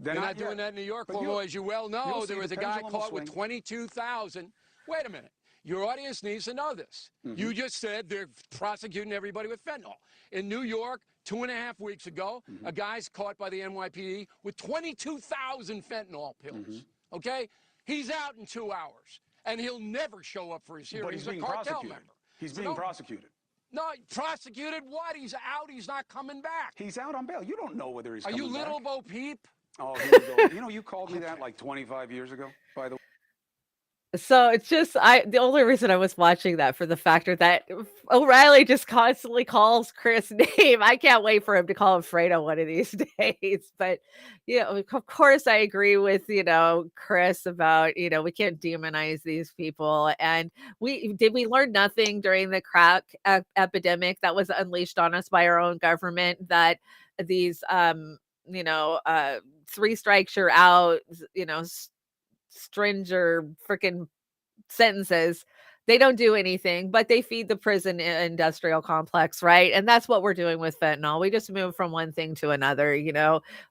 They're not doing that in New York. Although, as you well know, there was a guy caught with 22,000. Wait a minute. Your audience needs to know this. You just said they're prosecuting everybody with fentanyl. In New York, 2.5 weeks ago, a guy's caught by the NYPD with 22,000 fentanyl pills. Okay? He's out in 2 hours, and he'll never show up for his hearing. But he's being a cartel prosecuted. member. He's being prosecuted. No, prosecuted what? He's out. He's not coming back. He's out on bail. You don't know whether he's Are coming you back. little Bo Peep? Oh, here we go. You know, you called me that like 25 years ago, by the way. So it's just the only reason I was watching that for the factor that O'Reilly just constantly calls Chris name. I can't wait for him to call him Fredo one of these days. But of course I agree with Chris about we can't demonize these people. And we learn nothing during the crack epidemic that was unleashed on us by our own government, that these 3 strikes you're out, stringer freaking sentences, they don't do anything, but they feed the prison industrial complex, right? And that's what we're doing with fentanyl. We just move from one thing to another.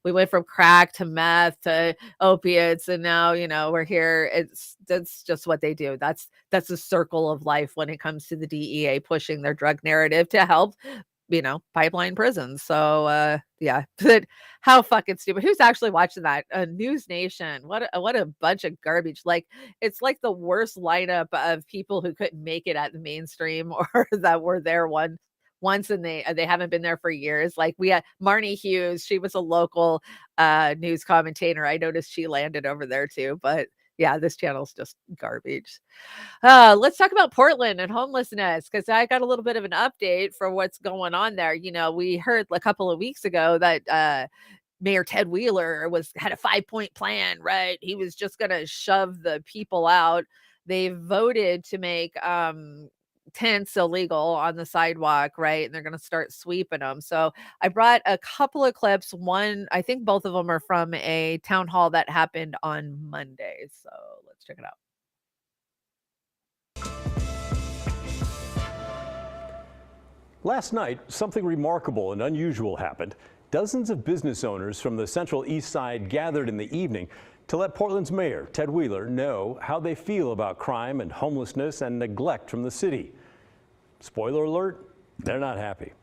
We went from crack to meth to opiates, and now we're here. That's just what they do. That's the circle of life when it comes to the DEA pushing their drug narrative to help pipeline prisons. So yeah, but how fucking stupid. Who's actually watching that? News Nation. What a bunch of garbage. Like, it's like the worst lineup of people who couldn't make it at the mainstream or that were there once and they haven't been there for years. Like, we had Marnie Hughes. She was a local news commentator. I noticed she landed over there too, but yeah, this channel's just garbage. Let's talk about Portland and homelessness, because I got a little bit of an update for what's going on there. We heard a couple of weeks ago that Mayor Ted Wheeler had a 5-point plan, right? He was just going to shove the people out. They voted to make tents illegal on the sidewalk, right? And they're going to start sweeping them. So I brought a couple of clips. One, I think both of them are from a town hall that happened on Monday. So let's check it out. Last night, something remarkable and unusual happened. Dozens of business owners from the Central East Side gathered in the evening to let Portland's mayor, Ted Wheeler, know how they feel about crime and homelessness and neglect from the city. Spoiler alert, they're not happy.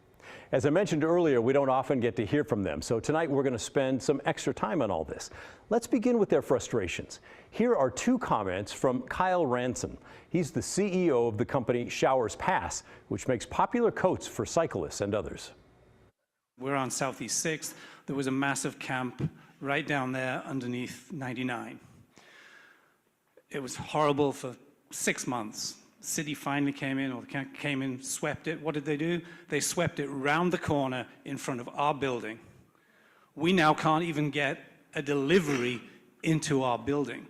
As I mentioned earlier, we don't often get to hear from them, so tonight we're going to spend some extra time on all this. Let's begin with their frustrations. Here are 2 comments from Kyle Ranson. He's the CEO of the company Showers Pass, which makes popular coats for cyclists and others. We're on Southeast 6th. There was a massive camp right down there underneath 99. It was horrible for 6 months. The city finally came in, swept it. What did they do? They swept it round the corner in front of our building. We now can't even get a delivery into our building.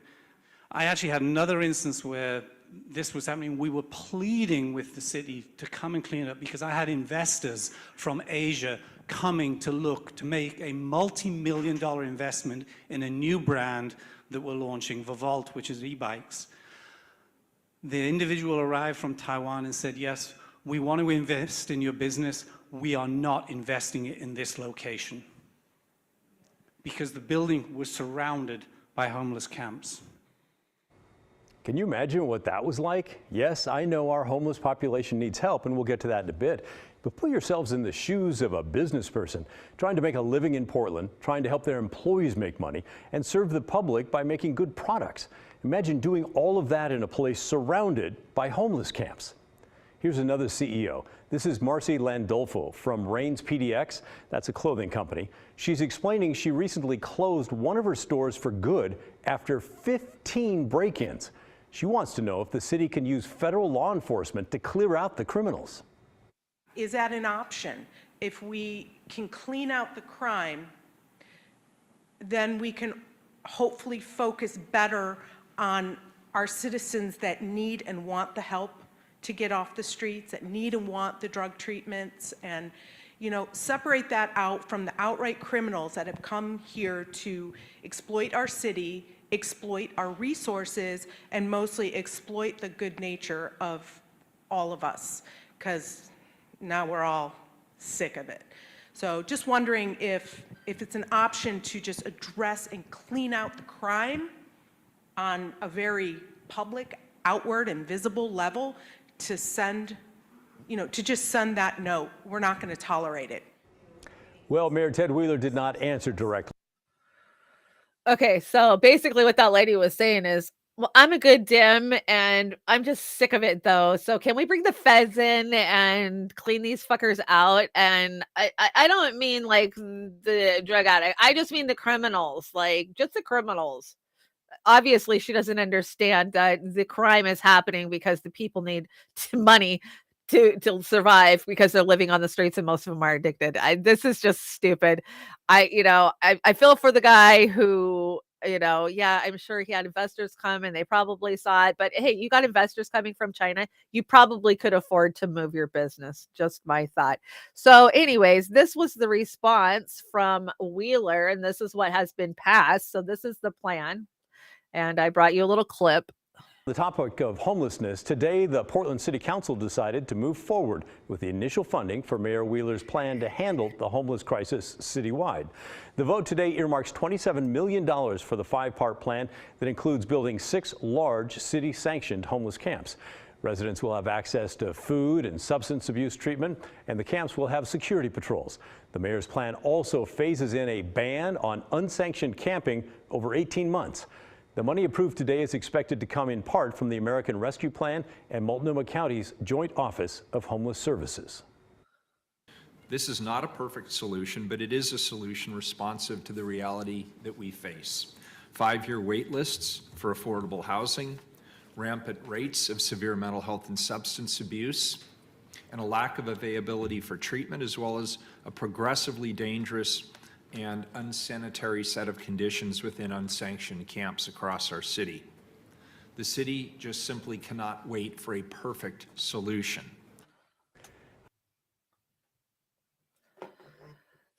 I actually had another instance where this was happening. We were pleading with the city to come and clean it up because I had investors from Asia coming to look to make a multi-million-dollar investment in a new brand that we're launching, Vault, which is e-bikes. The individual arrived from Taiwan and said, yes, we want to invest in your business. We are not investing it in this location, because the building was surrounded by homeless camps. Can you imagine what that was like? Yes, I know our homeless population needs help, and we'll get to that in a bit. But put yourselves in the shoes of a business person trying to make a living in Portland, trying to help their employees make money, and serve the public by making good products. Imagine doing all of that in a place surrounded by homeless camps. Here's another CEO. This is Marcy Landolfo from Rains PDX. That's a clothing company. She's explaining she recently closed one of her stores for good after 15 break-ins. She wants to know if the city can use federal law enforcement to clear out the criminals. Is that an option? If we can clean out the crime, then we can hopefully focus better on our citizens that need and want the help to get off the streets, that need and want the drug treatments, and separate that out from the outright criminals that have come here to exploit our city, exploit our resources, and mostly exploit the good nature of all of us, because now we're all sick of it. So just wondering if it's an option to just address and clean out the crime on a very public, outward, and visible level, to send, to just send that note. We're not going to tolerate it. Well, Mayor Ted Wheeler did not answer directly. Okay, so basically what that lady was saying is, Well, I'm a good dim, and I'm just sick of it though. So can we bring the feds in and clean these fuckers out? And I don't mean like the drug addict. I just mean the criminals, like just the criminals. Obviously, she doesn't understand that the crime is happening because the people need money to survive because they're living on the streets and most of them are addicted. This is just stupid. I feel for the guy who, yeah, I'm sure he had investors come and they probably saw it, but hey, you got investors coming from China. You probably could afford to move your business. Just my thought. So, anyways, this was the response from Wheeler, and this is what has been passed. So, this is the plan. And I brought you a little clip. The topic of homelessness, today the Portland City Council decided to move forward with the initial funding for Mayor Wheeler's plan to handle the homeless crisis citywide. The vote today earmarks $27 million for the 5-part plan that includes building 6 large city-sanctioned homeless camps. Residents will have access to food and substance abuse treatment, and the camps will have security patrols. The mayor's plan also phases in a ban on unsanctioned camping over 18 months. The money approved today is expected to come in part from the American Rescue Plan and Multnomah County's Joint Office of Homeless Services. This is not a perfect solution, but it is a solution responsive to the reality that we face. 5-year wait lists for affordable housing, rampant rates of severe mental health and substance abuse, and a lack of availability for treatment, as well as a progressively dangerous and unsanitary set of conditions within unsanctioned camps across our city. The city just simply cannot wait for a perfect solution.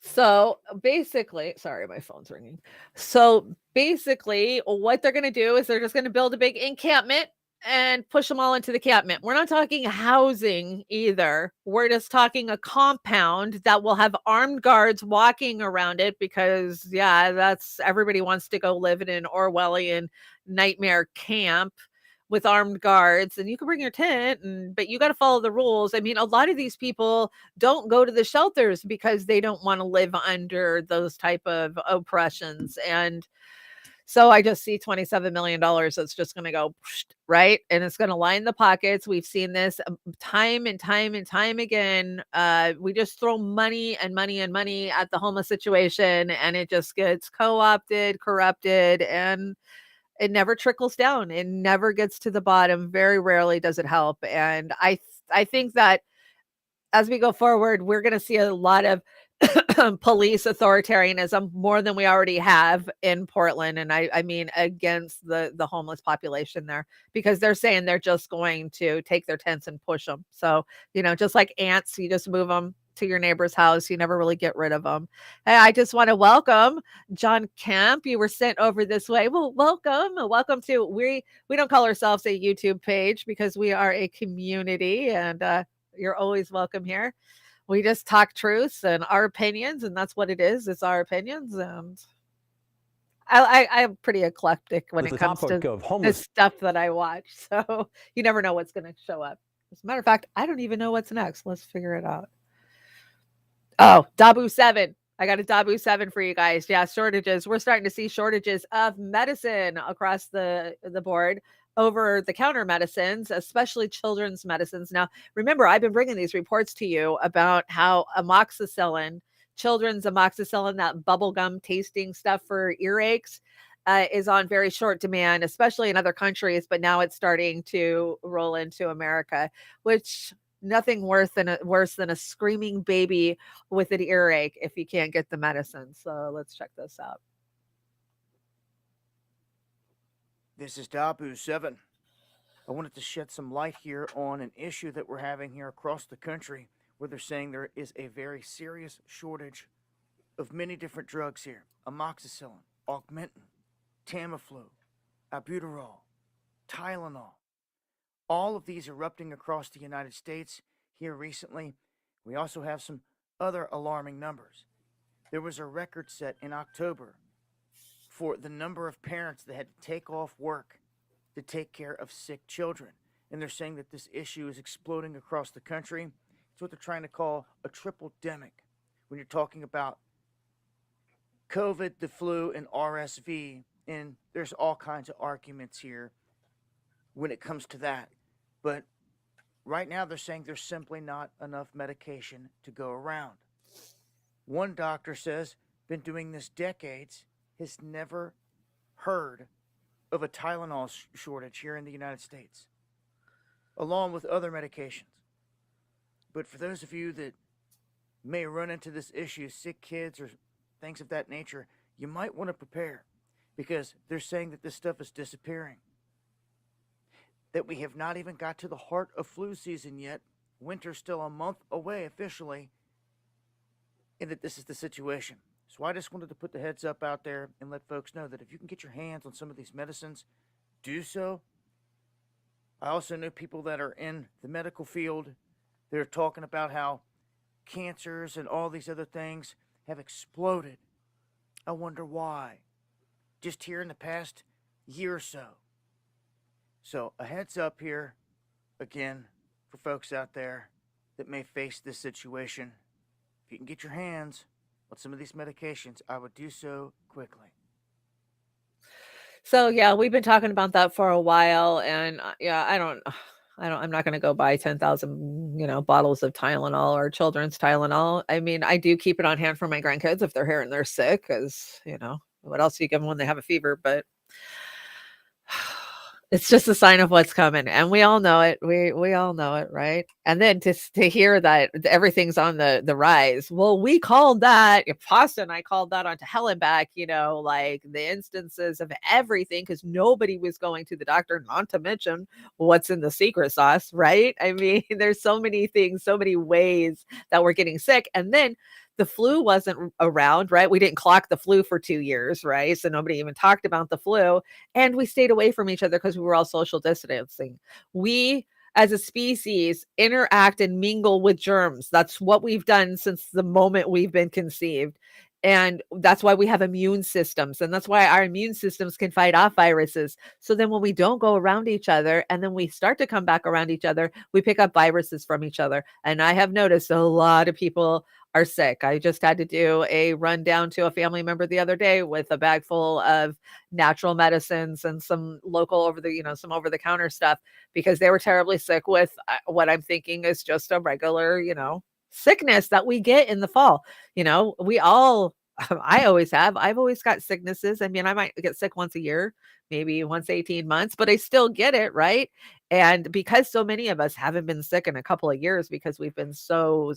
So basically, sorry, my phone's ringing. So basically, what they're going to do is they're just going to build a big encampment and push them all into the encampment. We're not talking housing either. We're just talking a compound that will have armed guards walking around it because, yeah, that's everybody wants to go live in an Orwellian nightmare camp with armed guards, and you can bring your tent, but you got to follow the rules. I mean, a lot of these people don't go to the shelters because they don't want to live under those type of oppressions. And so I just see $27 million that's just going to go right, and it's going to line the pockets. We've seen this time and time and time again. We just throw money and money and money at the homeless situation, and it just gets co-opted, corrupted, and it never trickles down. It never gets to the bottom. Very rarely does it help. And I think that as we go forward, we're going to see a lot of police authoritarianism more than we already have in Portland. And I mean, against the homeless population there, because they're saying they're just going to take their tents and push them. So, just like ants, you just move them to your neighbor's house. You never really get rid of them. Hey, I just want to welcome John Kemp. You were sent over this way. Well, welcome to, we don't call ourselves a YouTube page because we are a community, and you're always welcome here. We just talk truths and our opinions, and that's what it is. It's our opinions, and I'm pretty eclectic when it comes to the stuff that I watch. So you never know what's going to show up. As a matter of fact, I don't even know what's next. Let's figure it out. Oh, Dabu 7. I got a Dabu 7 for you guys. Yeah, shortages. We're starting to see shortages of medicine across the board. Over-the-counter medicines, especially children's medicines. Now, remember, I've been bringing these reports to you about how amoxicillin, children's amoxicillin, that bubblegum tasting stuff for earaches, is on very short demand, especially in other countries, but now it's starting to roll into America, which nothing worse than a screaming baby with an earache if you can't get the medicine. So let's check this out. This is Dabu 7. I wanted to shed some light here on an issue that we're having here across the country, where they're saying there is a very serious shortage of many different drugs here. Amoxicillin, Augmentin, Tamiflu, albuterol, Tylenol. All of these erupting across the United States here recently. We also have some other alarming numbers. There was a record set in October for the number of parents that had to take off work to take care of sick children. And they're saying that this issue is exploding across the country. It's what they're trying to call a triple-demic. When you're talking about COVID, the flu, and RSV, and there's all kinds of arguments here when it comes to that. But right now, they're saying there's simply not enough medication to go around. One doctor says, been doing this decades, has never heard of a Tylenol shortage here in the United States, along with other medications. But for those of you that may run into this issue, sick kids or things of that nature, you might want to prepare, because they're saying that this stuff is disappearing. That we have not even got to the heart of flu season yet. Winter's still a month away officially, and that this is the situation. So I just wanted to put the heads up out there and let folks know that if you can get your hands on some of these medicines, do so. I also know people that are in the medical field that are talking about how cancers and all these other things have exploded. I wonder why. Just here in the past year or so. So a heads up here, again, for folks out there that may face this situation. If you can get your hands on some of these medications, I would do so quickly. So yeah, we've been talking about that for a while, and yeah, I'm not going to go buy 10,000, bottles of Tylenol or children's Tylenol. I mean, I do keep it on hand for my grandkids if they're here and they're sick, because what else do you give them when they have a fever? But it's just a sign of what's coming, and we all know it. We all know it, right? And then to hear that everything's on the rise. Well, we called that. Pasta and I called that onto hell and back. Like the instances of everything, because nobody was going to the doctor. Not to mention what's in the secret sauce, right? I mean, there's so many things, so many ways that we're getting sick, and then the flu wasn't around, right? We didn't clock the flu for 2 years, right? So nobody even talked about the flu. And we stayed away from each other because we were all social distancing. We, as a species, interact and mingle with germs. That's what we've done since the moment we've been conceived. And that's why we have immune systems. And that's why our immune systems can fight off viruses. So then when we don't go around each other and then we start to come back around each other, we pick up viruses from each other. And I have noticed a lot of people are sick. I just had to do a rundown to a family member the other day with a bag full of natural medicines and some local some over the counter stuff, because they were terribly sick with what I'm thinking is just a regular, sickness that we get in the fall. We all, I've always got sicknesses. I mean, I might get sick once a year, maybe once 18 months, but I still get it, right? And because so many of us haven't been sick in a couple of years because we've been so,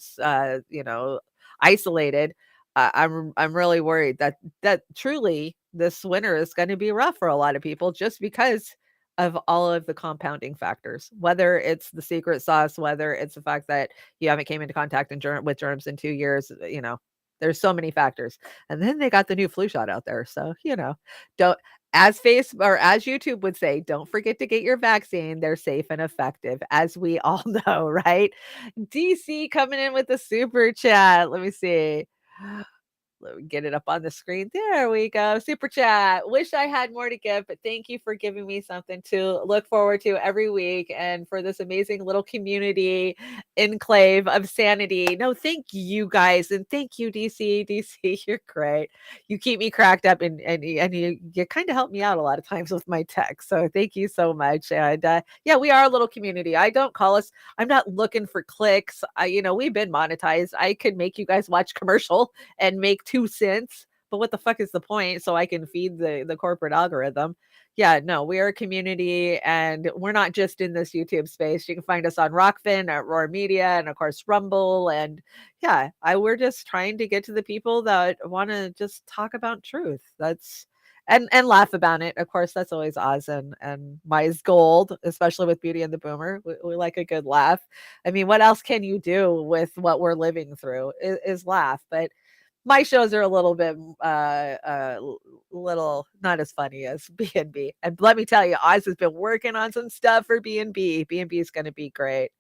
isolated, I'm really worried that truly this winter is going to be rough for a lot of people, just because of all of the compounding factors, whether it's the secret sauce, whether it's the fact that you haven't came into contact with germs in 2 years, there's so many factors. And then they got the new flu shot out there. So, don't, as YouTube would say, don't forget to get your vaccine. They're safe and effective, as we all know, right? DC coming in with the super chat. Let me see. Let me get it up on the screen. There we go. Super chat. Wish I had more to give, but thank you for giving me something to look forward to every week, and for this amazing little community enclave of sanity. No, thank you guys, and thank you, DC. DC, you're great. You keep me cracked up, and you kind of help me out a lot of times with my text. So thank you so much. And yeah, we are a little community. I don't call us. I'm not looking for clicks. We've been monetized. I could make you guys watch commercial and make 2 cents, but what the fuck is the point? So I can feed the corporate algorithm. Yeah, no, we are a community, and we're not just in this YouTube space. You can find us on Rokfin, at Roar Media, and of course Rumble. And yeah, we're just trying to get to the people that want to just talk about truth. That's and laugh about it. Of course, that's always awesome. And Mai's gold, especially with Beauty and the Boomer. We like a good laugh. I mean, what else can you do with what we're living through is laugh. But my shows are a little bit little not as funny as B&B. And let me tell you, Oz has been working on some stuff for B&B. B&B is going to be great.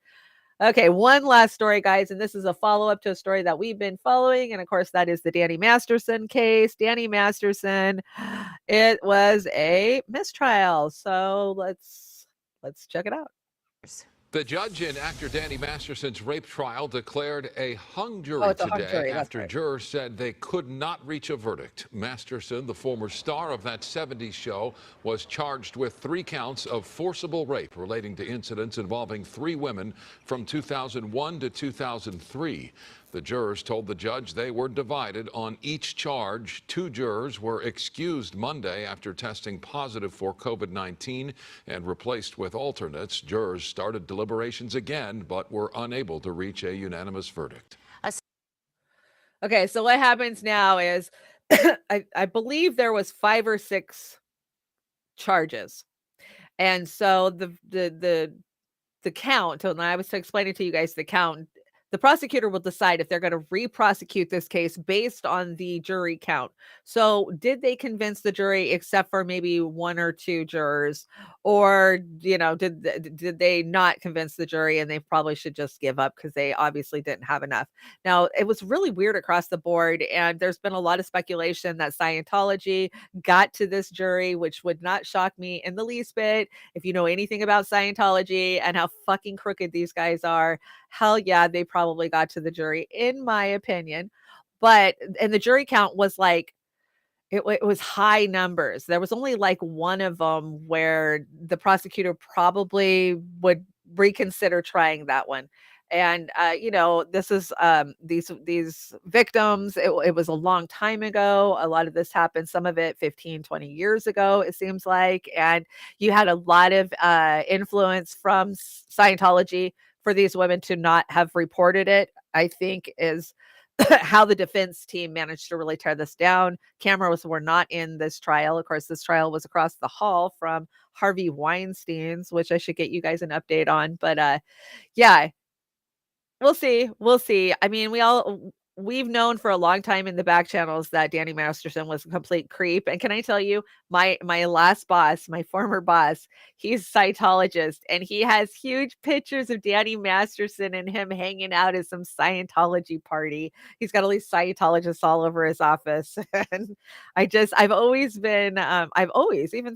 Okay, one last story, guys, and this is a follow-up to a story that we've been following, and of course, that is the Danny Masterson case. Danny Masterson, it was a mistrial, so let's check it out. The judge in actor Danny Masterson's rape trial declared a hung jury Oh, it's a hung today jury, that's after right. jurors said they could not reach a verdict. Masterson, the former star of that 70s show, was charged with 3 counts of forcible rape relating to incidents involving 3 women from 2001 to 2003. The jurors told the judge they were divided on each charge. 2 jurors were excused Monday after testing positive for COVID-19 and replaced with alternates. Jurors started deliberations again, but were unable to reach a unanimous verdict. Okay, so what happens now is I believe there was 5 or 6 charges. And so the count, and I was explaining to you guys the count, the prosecutor will decide if they're going to re-prosecute this case based on the jury count. So did they convince the jury except for maybe 1 or 2 jurors, or, did they not convince the jury and they probably should just give up because they obviously didn't have enough. Now, it was really weird across the board, and there's been a lot of speculation that Scientology got to this jury, which would not shock me in the least bit. If you know anything about Scientology and how fucking crooked these guys are, hell yeah, they probably got to the jury, in my opinion. And the jury count was like, it was high numbers. There was only like 1 of them where the prosecutor probably would reconsider trying that one. And this is these victims. It was a long time ago. A lot of this happened, some of it 15, 20 years ago, it seems like. And you had a lot of influence from Scientology for these women to not have reported it, I think, is how the defense team managed to really tear this down. Cameras were not in this trial. Of course, this trial was across the hall from Harvey Weinstein's, which I should get you guys an update on. But yeah, we'll see. We'll see. I mean, we've known for a long time in the back channels that Danny Masterson was a complete creep. And can I tell you, my last boss, my former boss, he's a Scientologist, and he has huge pictures of Danny Masterson and him hanging out at some Scientology party. He's got all these Scientologists all over his office. And I've always, even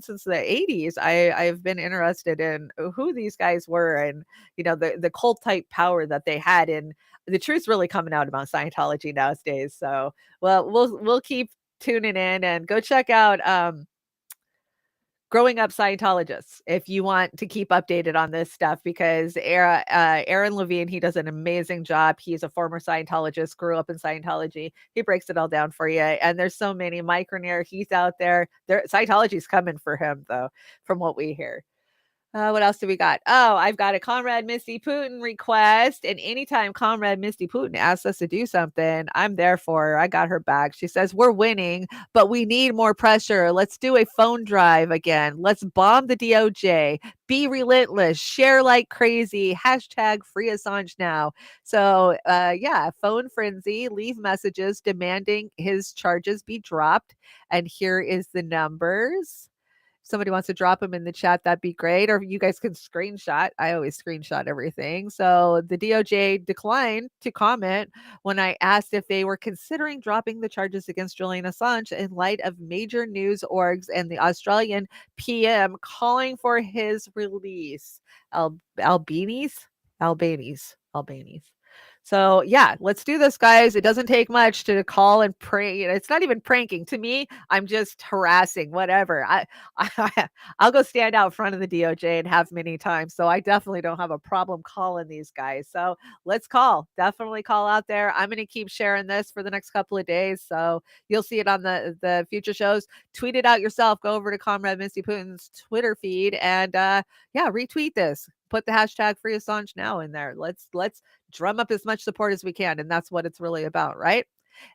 since the 80s, I've been interested in who these guys were, and the cult type power that they had. And the truth's really coming out about Scientology nowadays. So, well, we'll keep tuning in, and go check out Growing Up Scientologists if you want to keep updated on this stuff, because Aaron Levine, he does an amazing job. He's a former Scientologist, grew up in Scientology. He breaks it all down for you. And there's so many. Mike Rainier, he's out there. Scientology's coming for him, though, from what we hear. What else do we got? Oh, I've got a Comrade Misty Putin request. And anytime Comrade Misty Putin asks us to do something, I'm there for her. I got her back. She says, we're winning, but we need more pressure. Let's do a phone drive again. Let's bomb the DOJ. Be relentless. Share like crazy. Hashtag free Assange now. So, yeah, phone frenzy. Leave messages demanding his charges be dropped. And here is the numbers. Somebody wants to drop them in the chat, that'd be great. Or you guys can screenshot. I always screenshot everything. So the DOJ declined to comment when I asked if they were considering dropping the charges against Julian Assange in light of major news orgs and the Australian PM calling for his release. Albanese. So yeah, let's do this, guys. It doesn't take much to call and pray. It's not even pranking to me. I'm just harassing, whatever. I'll go stand out front of the DOJ and have many times. So I definitely don't have a problem calling these guys. So let's call. Definitely call out there. I'm going to keep sharing this for the next couple of days. So you'll see it on the future shows. Tweet it out yourself. Go over to Comrade Misty Putin's Twitter feed and retweet this. Put the hashtag free Assange now in there. Let's drum up as much support as we can. And that's what it's really about, right?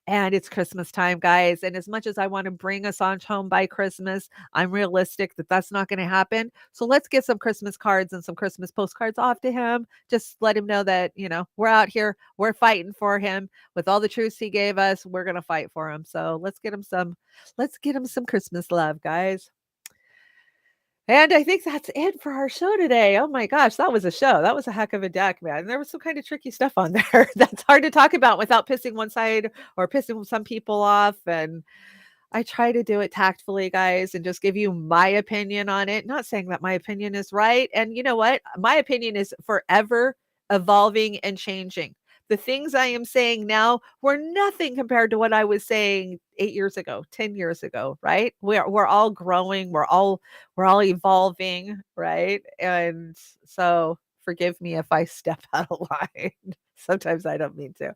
And it's Christmas time, guys. And as much as I want to bring Assange home by Christmas, I'm realistic that that's not going to happen. So let's get some Christmas cards and some Christmas postcards off to him. Just let him know that, we're out here. We're fighting for him with all the truths he gave us. We're going to fight for him. So let's get him some Christmas love, guys. And I think that's it for our show today. Oh my gosh, that was a show. That was a heck of a deck, man. There was some kind of tricky stuff on there that's hard to talk about without pissing one side or pissing some people off. And I try to do it tactfully, guys, and just give you my opinion on it. Not saying that my opinion is right. And you know what? My opinion is forever evolving and changing. The things I am saying now were nothing compared to what I was saying 8 years ago, 10 years ago, right? We're all growing, we're all evolving, right? And so forgive me if I step out of line. Sometimes I don't mean to.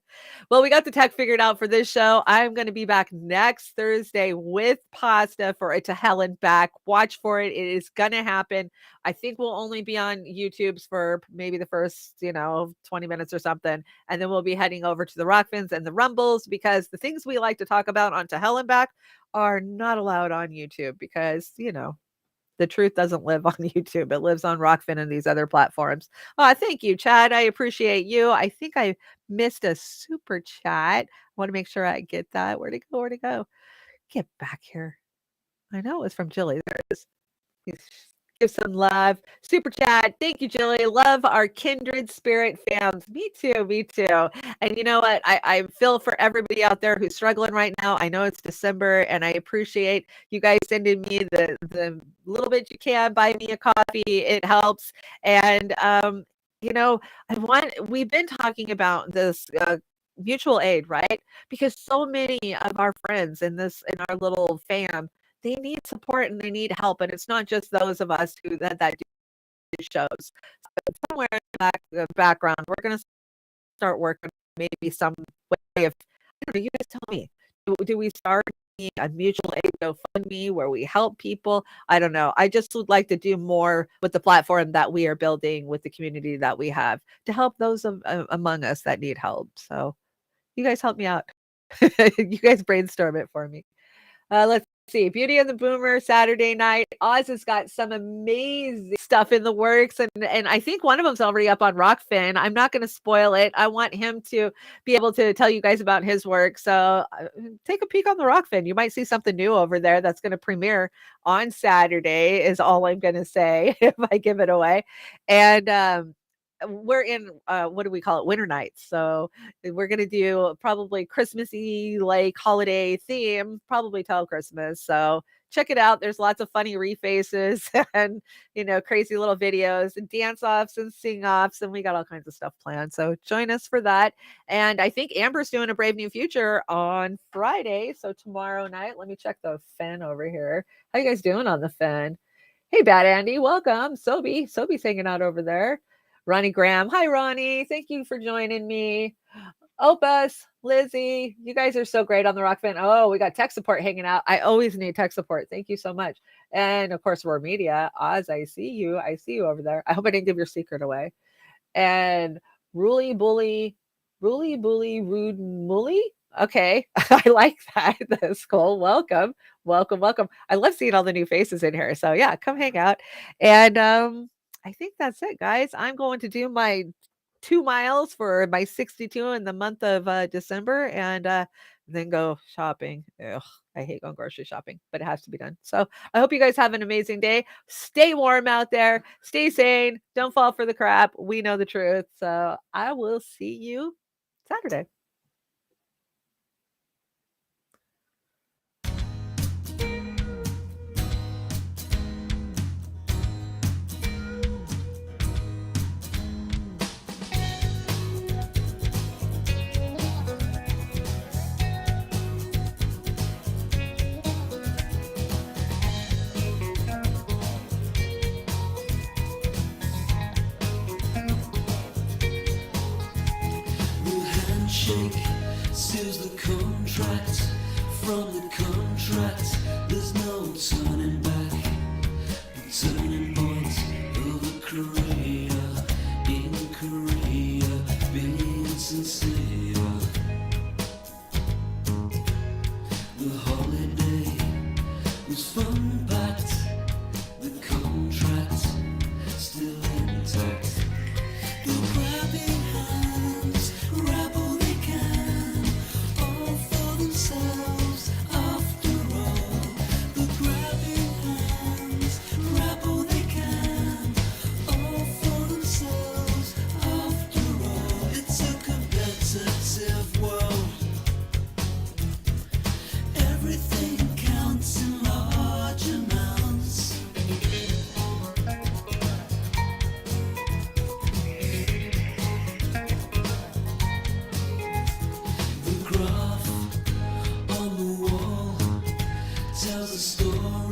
Well, we got the tech figured out for this show. I'm going to be back next Thursday with pasta for it to hell and back. Watch for it. It is going to happen. I think we'll only be on YouTube's for maybe the first, 20 minutes or something. And then we'll be heading over to the Rokfins and the Rumbles because the things we like to talk about on To Hell and Back are not allowed on YouTube because, the truth doesn't live on YouTube. It lives on Rokfin and these other platforms. Oh, thank you, Chad. I appreciate you. I think I missed a super chat. I want to make sure I get that. Where'd it go? Where'd it go? Get back here. I know it was from Jilly. There it is. Give some love. Super chat. Thank you, Jilly. Love our kindred spirit fams. Me too. Me too. And you know what? I feel for everybody out there who's struggling right now. I know it's December, and I appreciate you guys sending me the little bit you can. Buy me a coffee. It helps. And we've been talking about this mutual aid, right? Because so many of our friends in our little fam, they need support and they need help. And it's not just those of us who that do shows. So somewhere in the background, we're going to start working maybe some way of, I don't know, you guys tell me, do we start a mutual aid GoFundMe where we help people? I don't know. I just would like to do more with the platform that we are building with the community that we have to help those among us that need help. So you guys help me out. You guys brainstorm it for me. Let's see. Beauty and the Boomer Saturday night. Oz has got some amazing stuff in the works, and I think one of them's already up on Rokfin. I'm not going to spoil it. I want him to be able to tell you guys about his work. So take a peek on the Rokfin. You might see something new over there that's going to premiere on Saturday. Is all I'm going to say if I give it away. And we're in what do we call it, winter nights, so we're going to do probably Christmassy like holiday theme, probably till Christmas. So check it out. There's lots of funny refaces and crazy little videos and dance offs and sing offs, and we got all kinds of stuff planned, so join us for that. And I think Amber's doing a Brave New Future on Friday, so tomorrow night. Let me check the Fen over here. How you guys doing on the Fen? Hey, Bad Andy, welcome. Sobe's hanging out over there. Ronnie Graham. Hi, Ronnie. Thank you for joining me. Opus, Lizzie, you guys are so great on the Rokfin. Oh, we got tech support hanging out. I always need tech support. Thank you so much. And of course, Roar Media. Oz, I see you. I see you over there. I hope I didn't give your secret away. And Ruly Bully, Rude Mully. Okay. I like that. That's cool. Welcome. I love seeing all the new faces in here. So yeah, come hang out. And I think that's it, guys. I'm going to do my 2 miles for my 62 in the month of December, and then go shopping. Ugh, I hate going grocery shopping, but it has to be done. So I hope you guys have an amazing day. Stay warm out there. Stay sane. Don't fall for the crap. We know the truth. So I will see you Saturday. Seals the contract. From the contract, there's no turning back. The turning point of a career in Korea, being sincere. The holiday was fun packed. The contract still intact. The grabbing hands grab all they can, all for themselves after all. The grabbing hands grab all they can, all for themselves after all. It's a competitive world. Everything can story